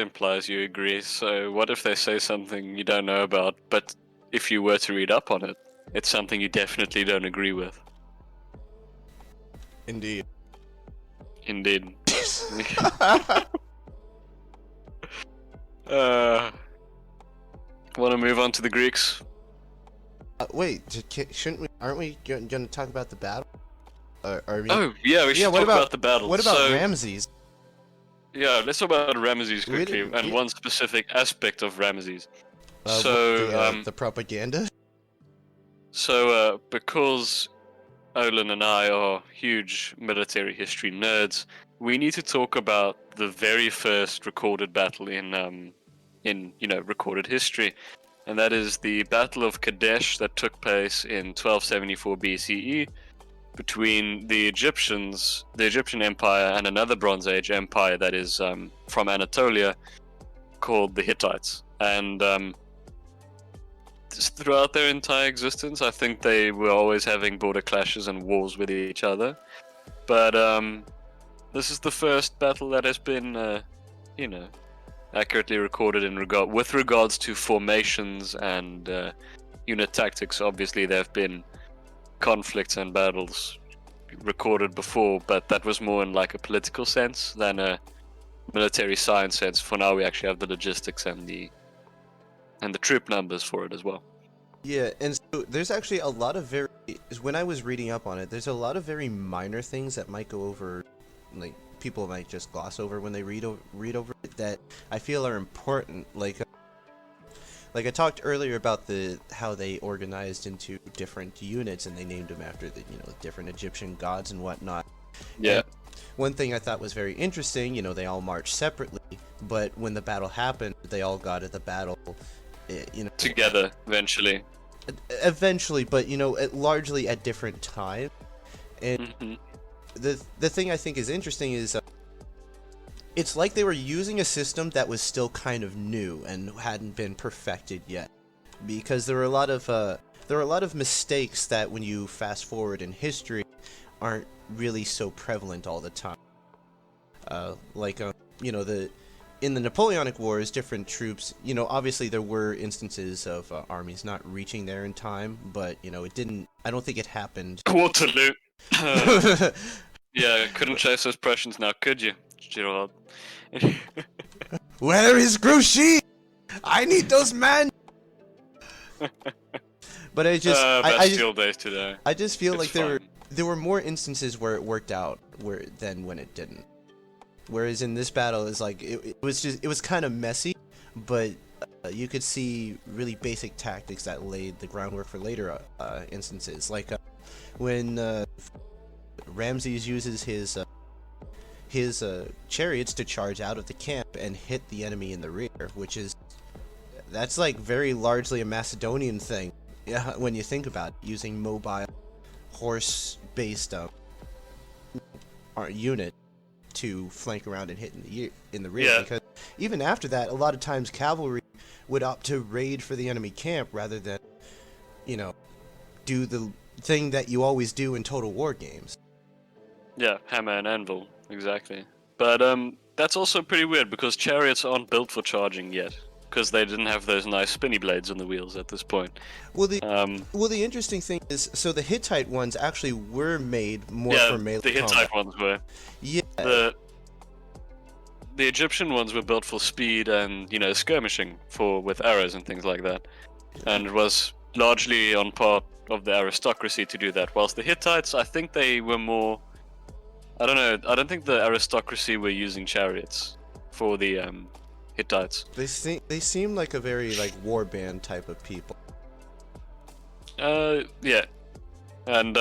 implies you agree, so what if they say something you don't know about, but if you were to read up on it, it's something you definitely don't agree with? Indeed. Want to move on to the Greeks? Wait, shouldn't we? Aren't we going to talk about the battle? We should talk about the battle. What about Ramses? Yeah, let's talk about Ramses quickly, and one specific aspect of Ramses. The propaganda? So, because Olin and I are huge military history nerds, we need to talk about the very first recorded battle in in recorded history, and that is the Battle of Kadesh that took place in 1274 BCE between the Egyptian Empire, and another Bronze Age empire that is from Anatolia called the Hittites. And throughout their entire existence, I think they were always having border clashes and wars with each other. But this is the first battle that has been, accurately recorded with regards to formations and unit tactics. Obviously, there have been conflicts and battles recorded before, but that was more in like a political sense than a military science sense. For now, we actually have the logistics and the troop numbers for it as well. Yeah, and so there's actually a lot of when I was reading up on it, there's a lot of very minor things that might go over, like people might just gloss over when they read over it, that I feel are important. Like I talked earlier about how they organized into different units and they named them after the different Egyptian gods and whatnot. Yeah. And one thing I thought was very interesting, they all marched separately, but when the battle happened, they all got at the battle, together eventually. Eventually, but largely at different times. And the thing I think is interesting is it's like they were using a system that was still kind of new and hadn't been perfected yet, because there were a lot of mistakes that when you fast forward in history aren't really so prevalent all the time. In the Napoleonic Wars, different troops, obviously there were instances of armies not reaching there in time, but I don't think it happened. Waterloo. Yeah, couldn't chase those Prussians now, could you, Gerald? Where is Grouchy? I need those men. But I just, Bastille days today. I just feel It's like fine. there were more instances where it worked out than when it didn't. Whereas in this battle, it's like it was kind of messy, but you could see really basic tactics that laid the groundwork for later instances. Like when Ramses uses his chariots to charge out of the camp and hit the enemy in the rear, that's like very largely a Macedonian thing. Yeah, when you think about it, using mobile horse-based unit to flank around and hit in the rear. Yeah. Because even after that, a lot of times cavalry would opt to raid for the enemy camp rather than, do the thing that you always do in Total War games. Yeah, hammer and anvil, exactly. But that's also pretty weird because chariots aren't built for charging yet, because they didn't have those nice spinny blades on the wheels at this point. Well, the interesting thing is, so the Hittite ones actually were made more for melee the Hittite combat. ones were. Yeah. The Egyptian ones were built for speed and skirmishing with arrows and things like that, and it was largely on part of the aristocracy to do that. Whilst the Hittites, I think they were more. I don't know. I don't think the aristocracy were using chariots for the Hittites. They seem like a very warband type of people. Yeah, and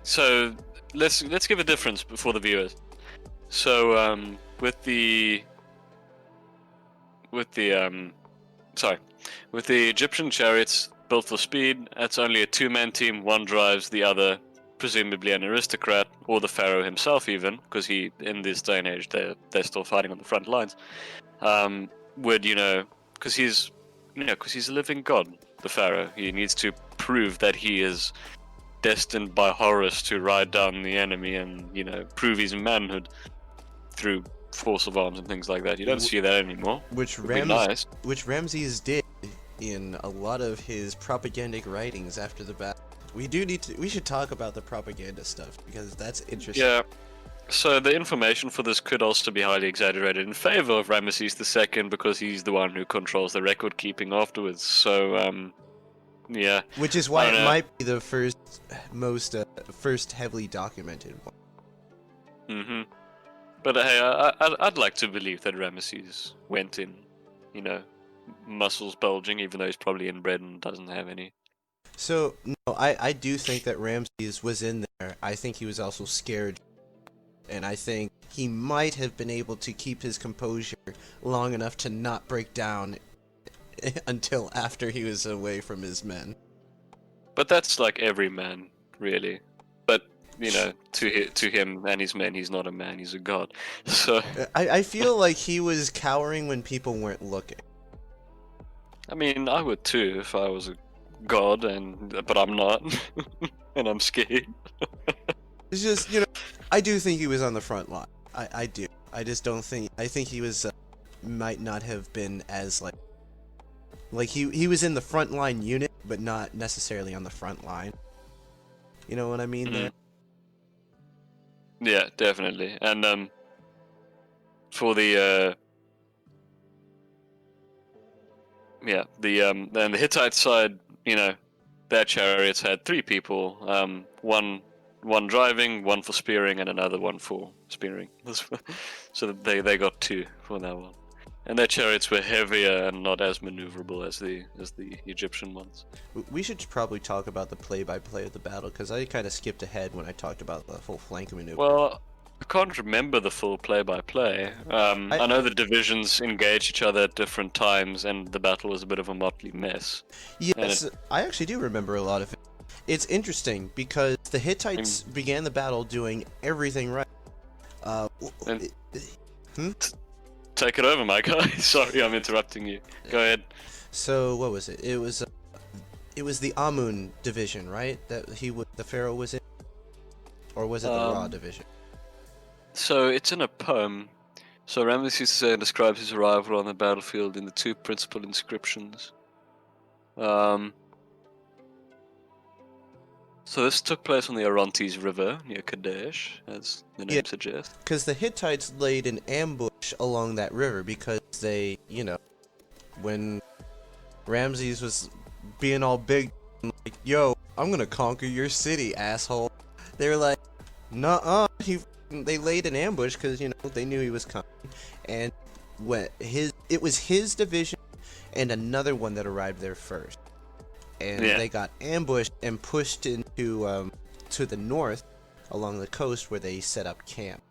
so let's give a difference for the viewers. So with the Egyptian chariots built for speed, it's only a two-man team. One drives, the other, presumably an aristocrat or the pharaoh himself, even because in this day and age they're still fighting on the front lines. Because he's a living god, the pharaoh. He needs to prove that he is destined by Horus to ride down the enemy and prove his manhood through force of arms and things like that. You don't see that anymore. Which Ramses did in a lot of his propagandic writings after the battle. We should talk about the propaganda stuff because that's interesting. Yeah. So the information for this could also be highly exaggerated in favor of Ramesses II because he's the one who controls the record keeping afterwards. So yeah. Which is why it might be the first heavily documented one. Mm-hmm. But hey, I'd like to believe that Ramesses went in, muscles bulging, even though he's probably inbred and doesn't have any. So, no, I do think that Ramses was in there. I think he was also scared. and I think he might have been able to keep his composure long enough to not break down until after he was away from his men. But that's like every man, really. But to him and his men, he's not a man; he's a god. So I feel like he was cowering when people weren't looking. I mean, I would too if I was a god, but I'm not, and I'm scared. It's just, I do think he was on the front line. I do. I just don't think. I think he was might not have been as like he was in the front line unit, but not necessarily on the front line. You know what I mean there? Yeah, definitely. And for the then the Hittite side, their chariots had 3 people, one driving, one for spearing, and another one for spearing. So they got 2 for that one. And their chariots were heavier and not as maneuverable as the Egyptian ones. We should probably talk about the play-by-play of the battle, because I kind of skipped ahead when I talked about the full flank maneuver. Well, I can't remember the full play-by-play. I know the divisions engaged each other at different times, and the battle was a bit of a motley mess. Yes, I actually do remember a lot of it. It's interesting, because the Hittites began the battle doing everything right. Take it over, my guy. Sorry, I'm interrupting you. Go ahead. So what was it? It was the Amun division, right? That the pharaoh was in, or was it the Ra division? So it's in a poem. So Ramesses II describes his arrival on the battlefield in the 2 principal inscriptions. So this took place on the Orontes River near Kadesh, as the name suggests. Because the Hittites laid an ambush along that river because they, when Ramses was being all big, like, yo, I'm gonna conquer your city, asshole. They were like, nuh-uh. They laid an ambush because, they knew he was coming. And it was his division and another one that arrived there first. And they got ambushed and pushed into to the north along the coast where they set up camp.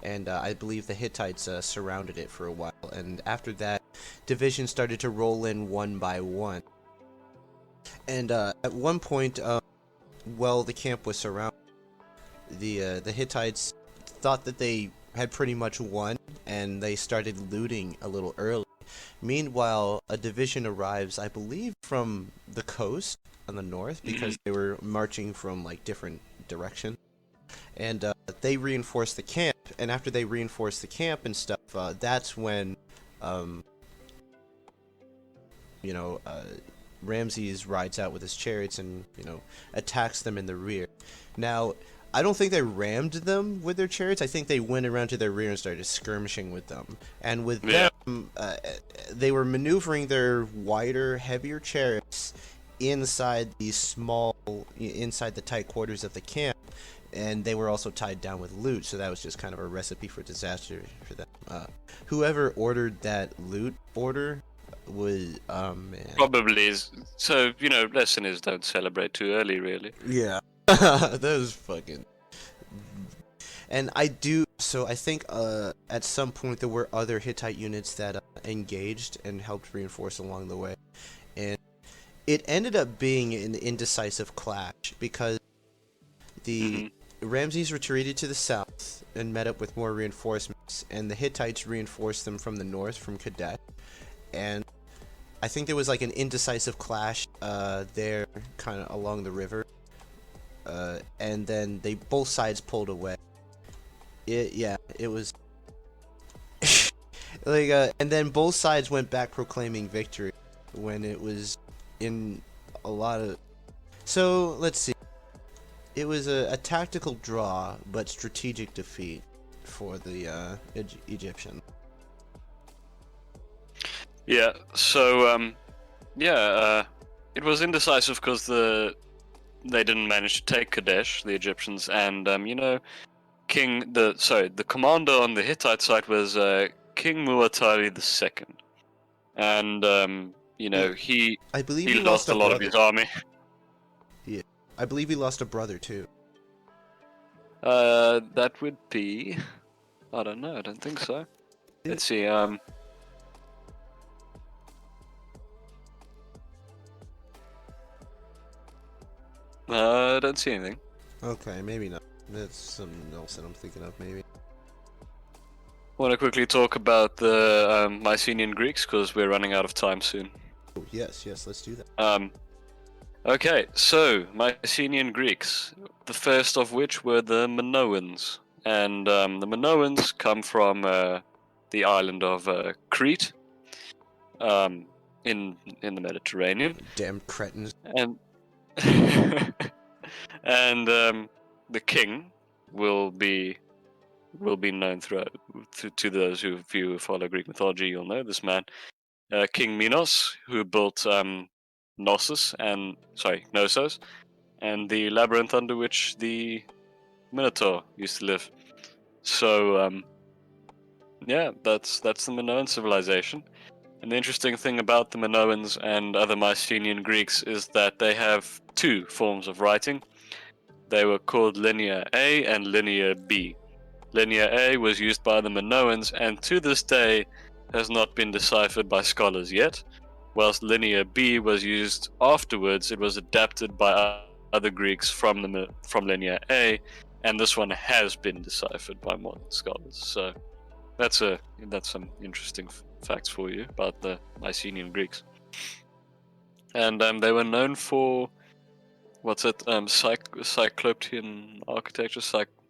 And I believe the Hittites surrounded it for a while. And after that, divisions started to roll in one by one. And at one point, while the camp was surrounded, the Hittites thought that they had pretty much won, and they started looting a little early. Meanwhile, a division arrives, I believe, from the coast on the north, because they were marching from different directions. And they reinforced the camp, and after they reinforced the camp and stuff, that's when Ramses rides out with his chariots and attacks them in the rear. Now, I don't think they rammed them with their chariots. I think they went around to their rear and started skirmishing with them. And with them, they were maneuvering their wider, heavier chariots inside inside the tight quarters of the camp. And they were also tied down with loot, so that was just kind of a recipe for disaster for them. Whoever ordered that loot order was, man. Probably is. So, lesson is don't celebrate too early, really. Yeah. That was fucking. And I think at some point there were other Hittite units that engaged and helped reinforce along the way. And it ended up being an indecisive clash because the Ramses retreated to the south and met up with more reinforcements, and the Hittites reinforced them from the north, from Kadesh. And I think there was an indecisive clash there kind of along the river. And then both sides pulled away. It was and then both sides went back proclaiming victory when it was in a lot of. So let's see. It was a tactical draw, but strategic defeat for the Egyptian. Yeah. So it was indecisive because they didn't manage to take Kadesh, the Egyptians, and the commander on the Hittite side was King Muwatalli II, and I believe he lost a lot of his army. Yeah, I believe he lost a brother too. That would be. I don't know. I don't think so. Let's see. I don't see anything. Okay, maybe not. That's something else that I'm thinking of, maybe. Want to quickly talk about the Mycenaean Greeks because we're running out of time soon. Oh, yes, let's do that. Okay, so Mycenaean Greeks, the first of which were the Minoans, and the Minoans come from the island of Crete, in the Mediterranean, Damn cretins. and and the king will be known throughout to those who follow Greek mythology. You'll know this man, King Minos, who built Knossos, and the labyrinth under which the Minotaur used to live. So yeah, that's the Minoan civilization. And the interesting thing about the Minoans and other Mycenaean Greeks is that they have two forms of writing. They were called Linear A and Linear B. Linear A was used by the Minoans and to this day has not been deciphered by scholars yet, whilst Linear B was used afterwards. It was adapted by other Greeks from Linear A, and this one has been deciphered by modern scholars. So that's some interesting facts for you about the Mycenaean Greeks. And they were known for Cyclopean architecture,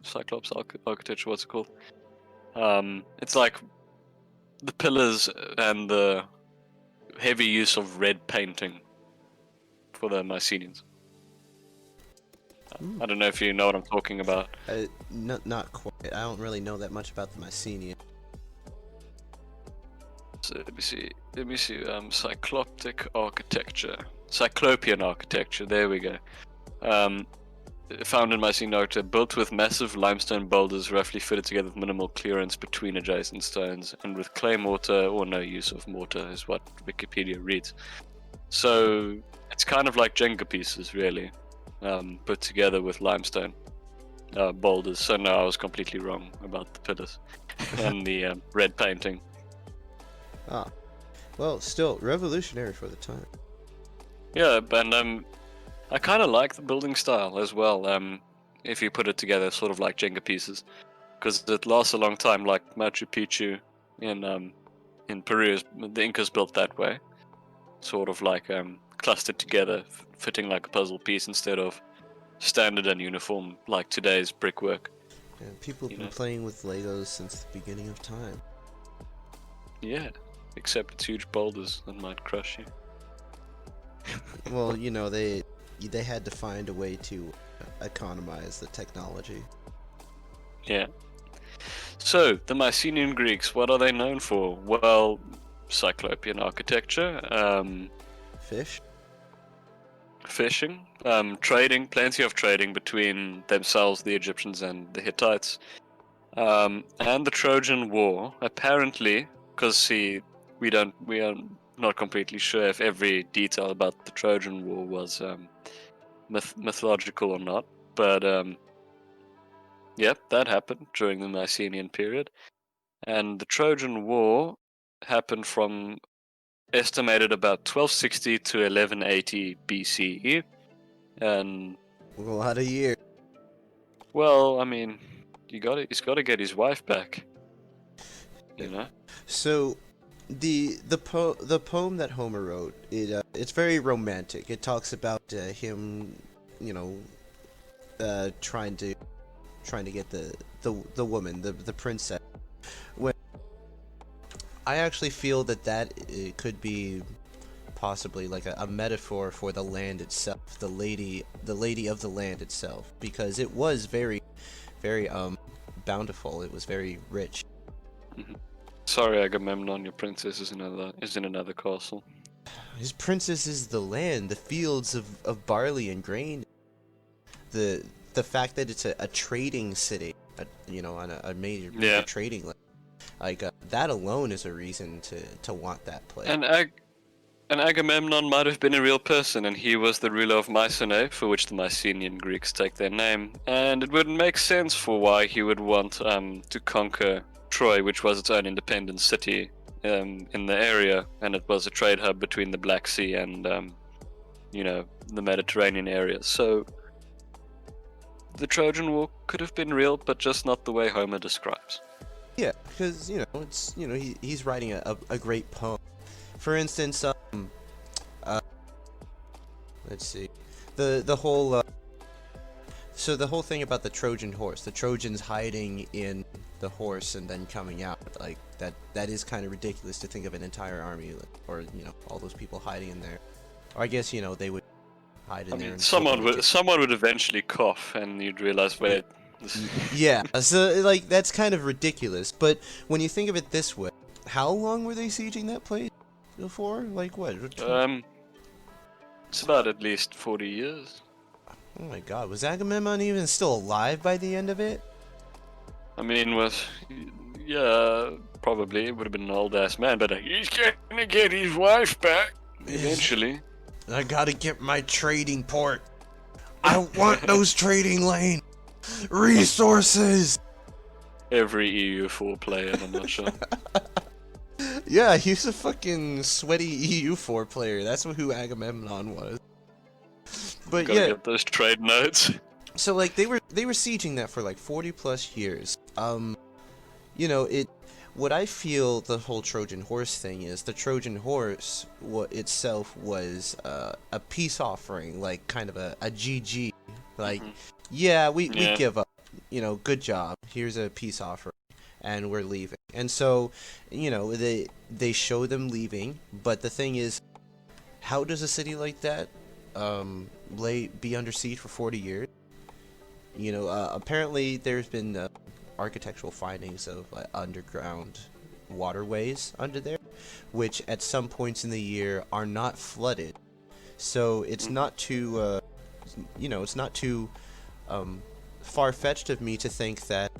Cyclops architecture. What's it called? It's like the pillars and the heavy use of red painting for the Mycenaeans. I don't know if you know what I'm talking about. Not quite. I don't really know that much about the Mycenaean. So let me see. Cyclopean architecture. There we go. Found in Mycenaean architecture, built with massive limestone boulders roughly fitted together with minimal clearance between adjacent stones, and with clay mortar or no use of mortar, is what Wikipedia reads. So it's kind of like Jenga pieces, really, put together with limestone boulders. So no, I was completely wrong about the pillars and the red painting. Ah, well, still revolutionary for the time. Yeah, and I kind of like the building style as well. If you put it together, sort of like Jenga pieces, because it lasts a long time. Like Machu Picchu in Peru, the Incas built that way, sort of like clustered together, fitting like a puzzle piece instead of standard and uniform like today's brickwork. And people have been playing with Legos since the beginning of time. Yeah, except it's huge boulders that might crush you. Well, they had to find a way to economize the technology. Yeah. So, the Mycenaean Greeks, what are they known for? Well, Cyclopean architecture, fishing, trading, plenty of trading between themselves, the Egyptians, and the Hittites, and the Trojan War. Apparently, because we are not completely sure if every detail about the Trojan War was mythological or not, but yep, that happened during the Mycenaean period, and the Trojan War happened from estimated about 1260 to 1180 BCE, and A lot of years. well, I mean, he's got to get his wife back, you know. So, the poem that Homer wrote, it's very romantic. It talks about him, trying to get the woman, the princess. When I actually feel that it could be possibly like a metaphor for the land itself, the lady of the land itself, because it was very, very bountiful. It was very rich. Mm-hmm. Sorry, Agamemnon, your princess is in another castle. His princess is the land, the fields of barley and grain. The fact that it's a trading city, on a major trading land, like that alone is a reason to want that place. And And Agamemnon might have been a real person, and he was the ruler of Mycenae, for which the Mycenaean Greeks take their name. And it would make sense for why he would want to conquer Troy, which was its own independent city in the area, and it was a trade hub between the Black Sea and the Mediterranean area. So the Trojan War could have been real, but just not the way Homer describes. Yeah, because it's he's writing a great poem. For instance, let's see, the whole so the whole thing about the Trojan horse, the Trojans hiding in the horse and then coming out, like that is kind of ridiculous to think of an entire army, or all those people hiding in there. Or I guess they would hide in there. And someone would eventually cough, and you'd realize, wait. Yeah, so like that's kind of ridiculous. But when you think of it this way, how long were they sieging that place before? Like what? It's about at least 40 years. Oh my God, was Agamemnon even still alive by the end of it? I mean, yeah, probably. It would have been an old ass man, but he's gonna get his wife back eventually. I gotta get my trading port. I want those trading lanes. Resources. Every EU4 player in a nutshell. Yeah, he's a fucking sweaty EU4 player. That's who Agamemnon was. But Gotta yeah, get those trade notes. So like they were sieging that for like 40 plus years. What I feel the whole Trojan horse thing is, the Trojan horse itself was a peace offering, like kind of a GG. Like, yeah, we give up. Good job. Here's a peace offering, and we're leaving. And so, they show them leaving. But the thing is, how does a city like that be under siege for 40 years? Apparently there's been architectural findings of underground waterways under there, which at some points in the year are not flooded. So it's not too, far-fetched of me to think that,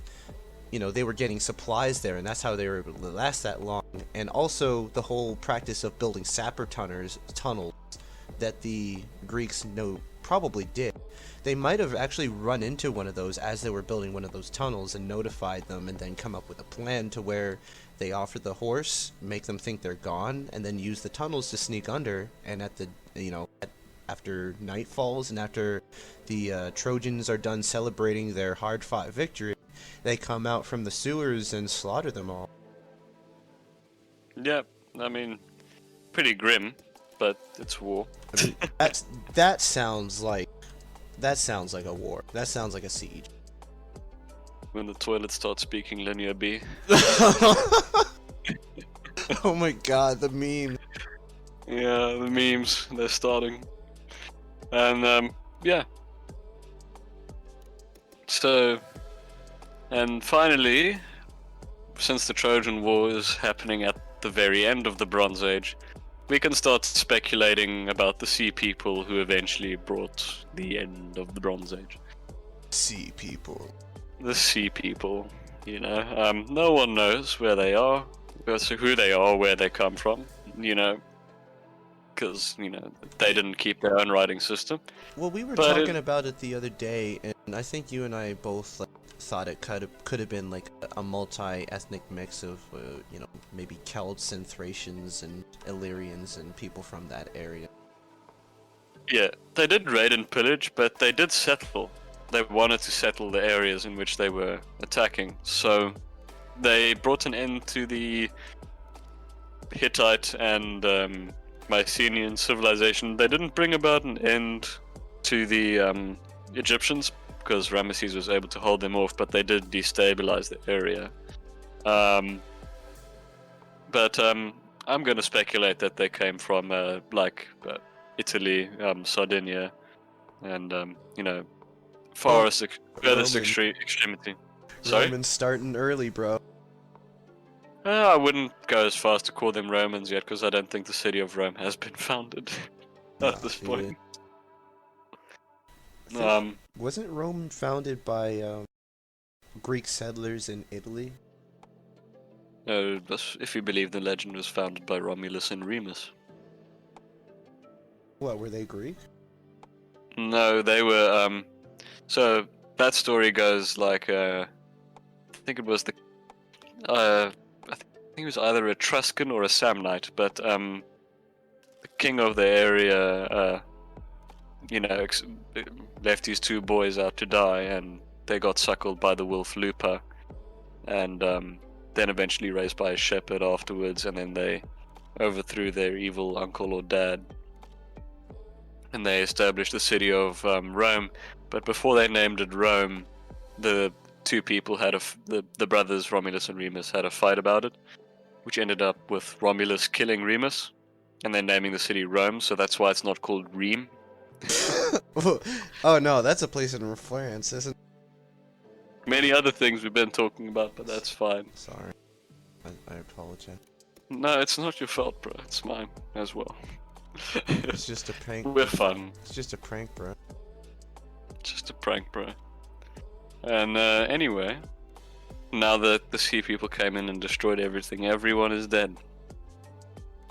they were getting supplies there, and that's how they were able to last that long. And also the whole practice of building sapper tunnels that the Greeks probably did. They might have actually run into one of those as they were building one of those tunnels and notified them, and then come up with a plan to where they offer the horse, make them think they're gone, and then use the tunnels to sneak under. And after night falls and after the Trojans are done celebrating their hard-fought victory, they come out from the sewers and slaughter them all. Yeah, I mean, pretty grim, but it's war. I mean, that sounds like a war. That sounds like a siege. When the toilet starts speaking linear B. Oh my God, the meme. Yeah, the memes, they're starting. And yeah. So, and finally, since the Trojan War is happening at the very end of the Bronze Age, we can start speculating about the Sea People who eventually brought the end of the Bronze Age. Sea People. The Sea People, no one knows where they are, who they are, where they come from, because, they didn't keep their own writing system. Well, we were talking about it the other day, and I think you and I both thought it could have been like a multi-ethnic mix of, maybe Celts and Thracians and Illyrians and people from that area. Yeah, they did raid and pillage, but they did settle. They wanted to settle the areas in which they were attacking, so they brought an end to the Hittite and Mycenaean civilization. They didn't bring about an end to the Egyptians, because Ramesses was able to hold them off, but they did destabilize the area. But I'm going to speculate that they came from Italy, Sardinia, and furthest extremity. Sorry? Romans starting early, bro. I wouldn't go as far as to call them Romans yet, because I don't think the city of Rome has been founded at this point. Wasn't Rome founded by Greek settlers in Italy? No, if you believe the legend was founded by Romulus and Remus. What, were they Greek? No, they were. So that story goes like, I think it was I think it was either a Etruscan or a Samnite, but the king of the area, left his two boys out to die, and they got suckled by the wolf Lupa, and then eventually raised by a shepherd afterwards, and then they overthrew their evil uncle or dad, and they established the city of Rome. But before they named it Rome, the two people the brothers Romulus and Remus had a fight about it, which ended up with Romulus killing Remus, and then naming the city Rome. So that's why it's not called Rheims. Oh no, that's a place in France, isn't it? Many other things we've been talking about, but that's fine. Sorry. I apologize. No, it's not your fault, bro. It's mine as well. It's just a prank. We're fun. It's just a prank, bro. Just a prank, bro. And anyway, now that the sea people came in and destroyed everything, everyone is dead.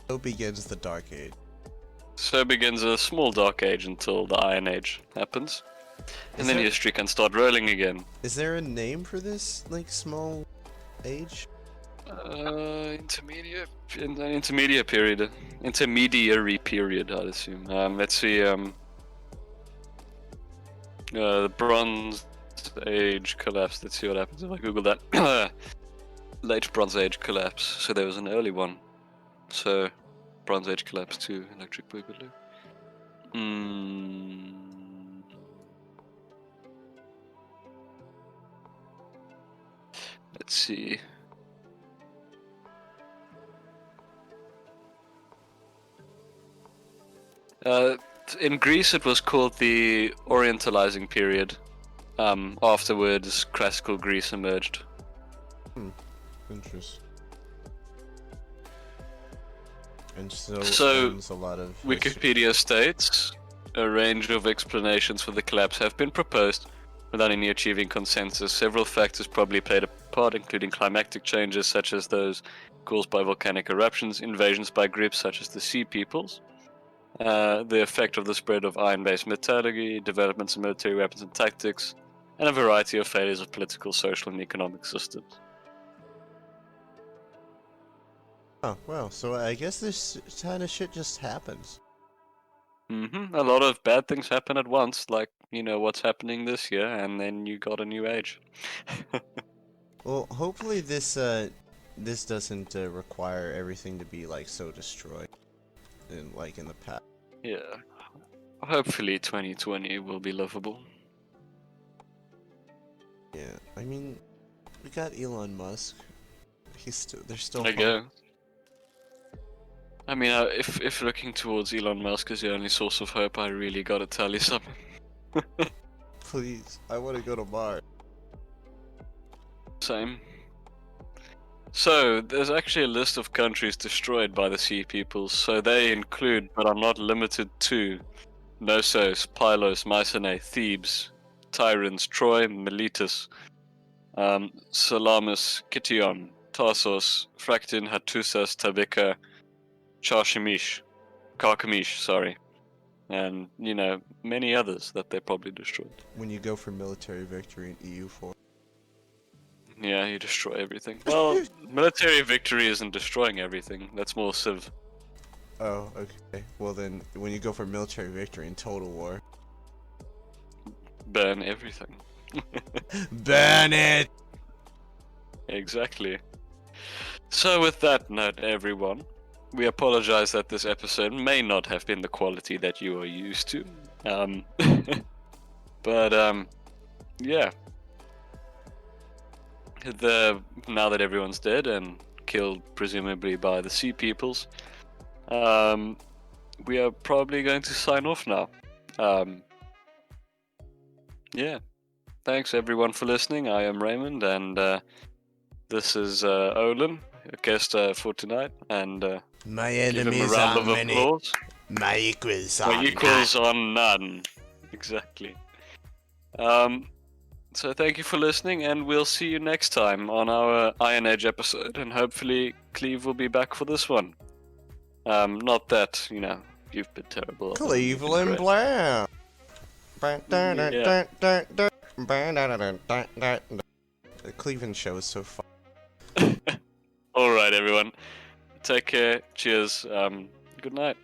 So begins the Dark Age. So begins a small Dark Age until the Iron Age happens. And then history can start rolling again. Is there a name for this, like, small age? Intermediate period. Intermediary period, I'd assume. Let's see, the Bronze Age collapse. Let's see what happens if I Google that. Late Bronze Age collapse. So there was an early one. So, Bronze Age collapse to Electric Boogaloo. Let's see. In Greece, it was called the Orientalizing period. Afterwards, classical Greece emerged. Interesting. And so a lot of Wikipedia states a range of explanations for the collapse have been proposed without any achieving consensus. Several factors probably played a part, including climatic changes such as those caused by volcanic eruptions, invasions by groups such as the Sea Peoples, the effect of the spread of iron-based metallurgy, developments in military weapons and tactics, and a variety of failures of political, social, and economic systems. Oh, well, so I guess this kind of shit just happens. A lot of bad things happen at once, like, what's happening this year, and then you got a new age. Well, hopefully this doesn't require everything to be, like, so destroyed, in the past. Yeah. Hopefully 2020 will be livable. Yeah, I mean, we got Elon Musk. They're still. There you go. I mean, if looking towards Elon Musk as the only source of hope, I really gotta tell you something. Please, I want to go to Mars. Same. So, there's actually a list of countries destroyed by the Sea Peoples. So they include, but are not limited to, Knossos, Pylos, Mycenae, Thebes, Tyrans, Troy, Miletus, Salamis, Kition, Tarsos, Phraxin, Hattusas, Tabica, Carchemish, sorry, and many others that they probably destroyed. When you go for military victory in EU4. Yeah, you destroy everything. Well, military victory isn't destroying everything. That's more civ. Oh, okay. Well then, when you go for military victory in Total War. Burn everything. Burn it! Exactly. So with that note, everyone, we apologize that this episode may not have been the quality that you are used to. But yeah. Now that everyone's dead and killed presumably by the Sea Peoples, we are probably going to sign off now. Yeah. Thanks everyone for listening. I am Raymond, and this is Olin, a guest for tonight, and my give him a enemies round are of many. applause. My equals are My equals are none. Exactly. So thank you for listening, and we'll see you next time on our Iron Age episode, and hopefully Cleve will be back for this one. Not that, You've been terrible. Cleveland Brown. The Cleveland show is so fun. All right, everyone. Take care. Cheers. Good night.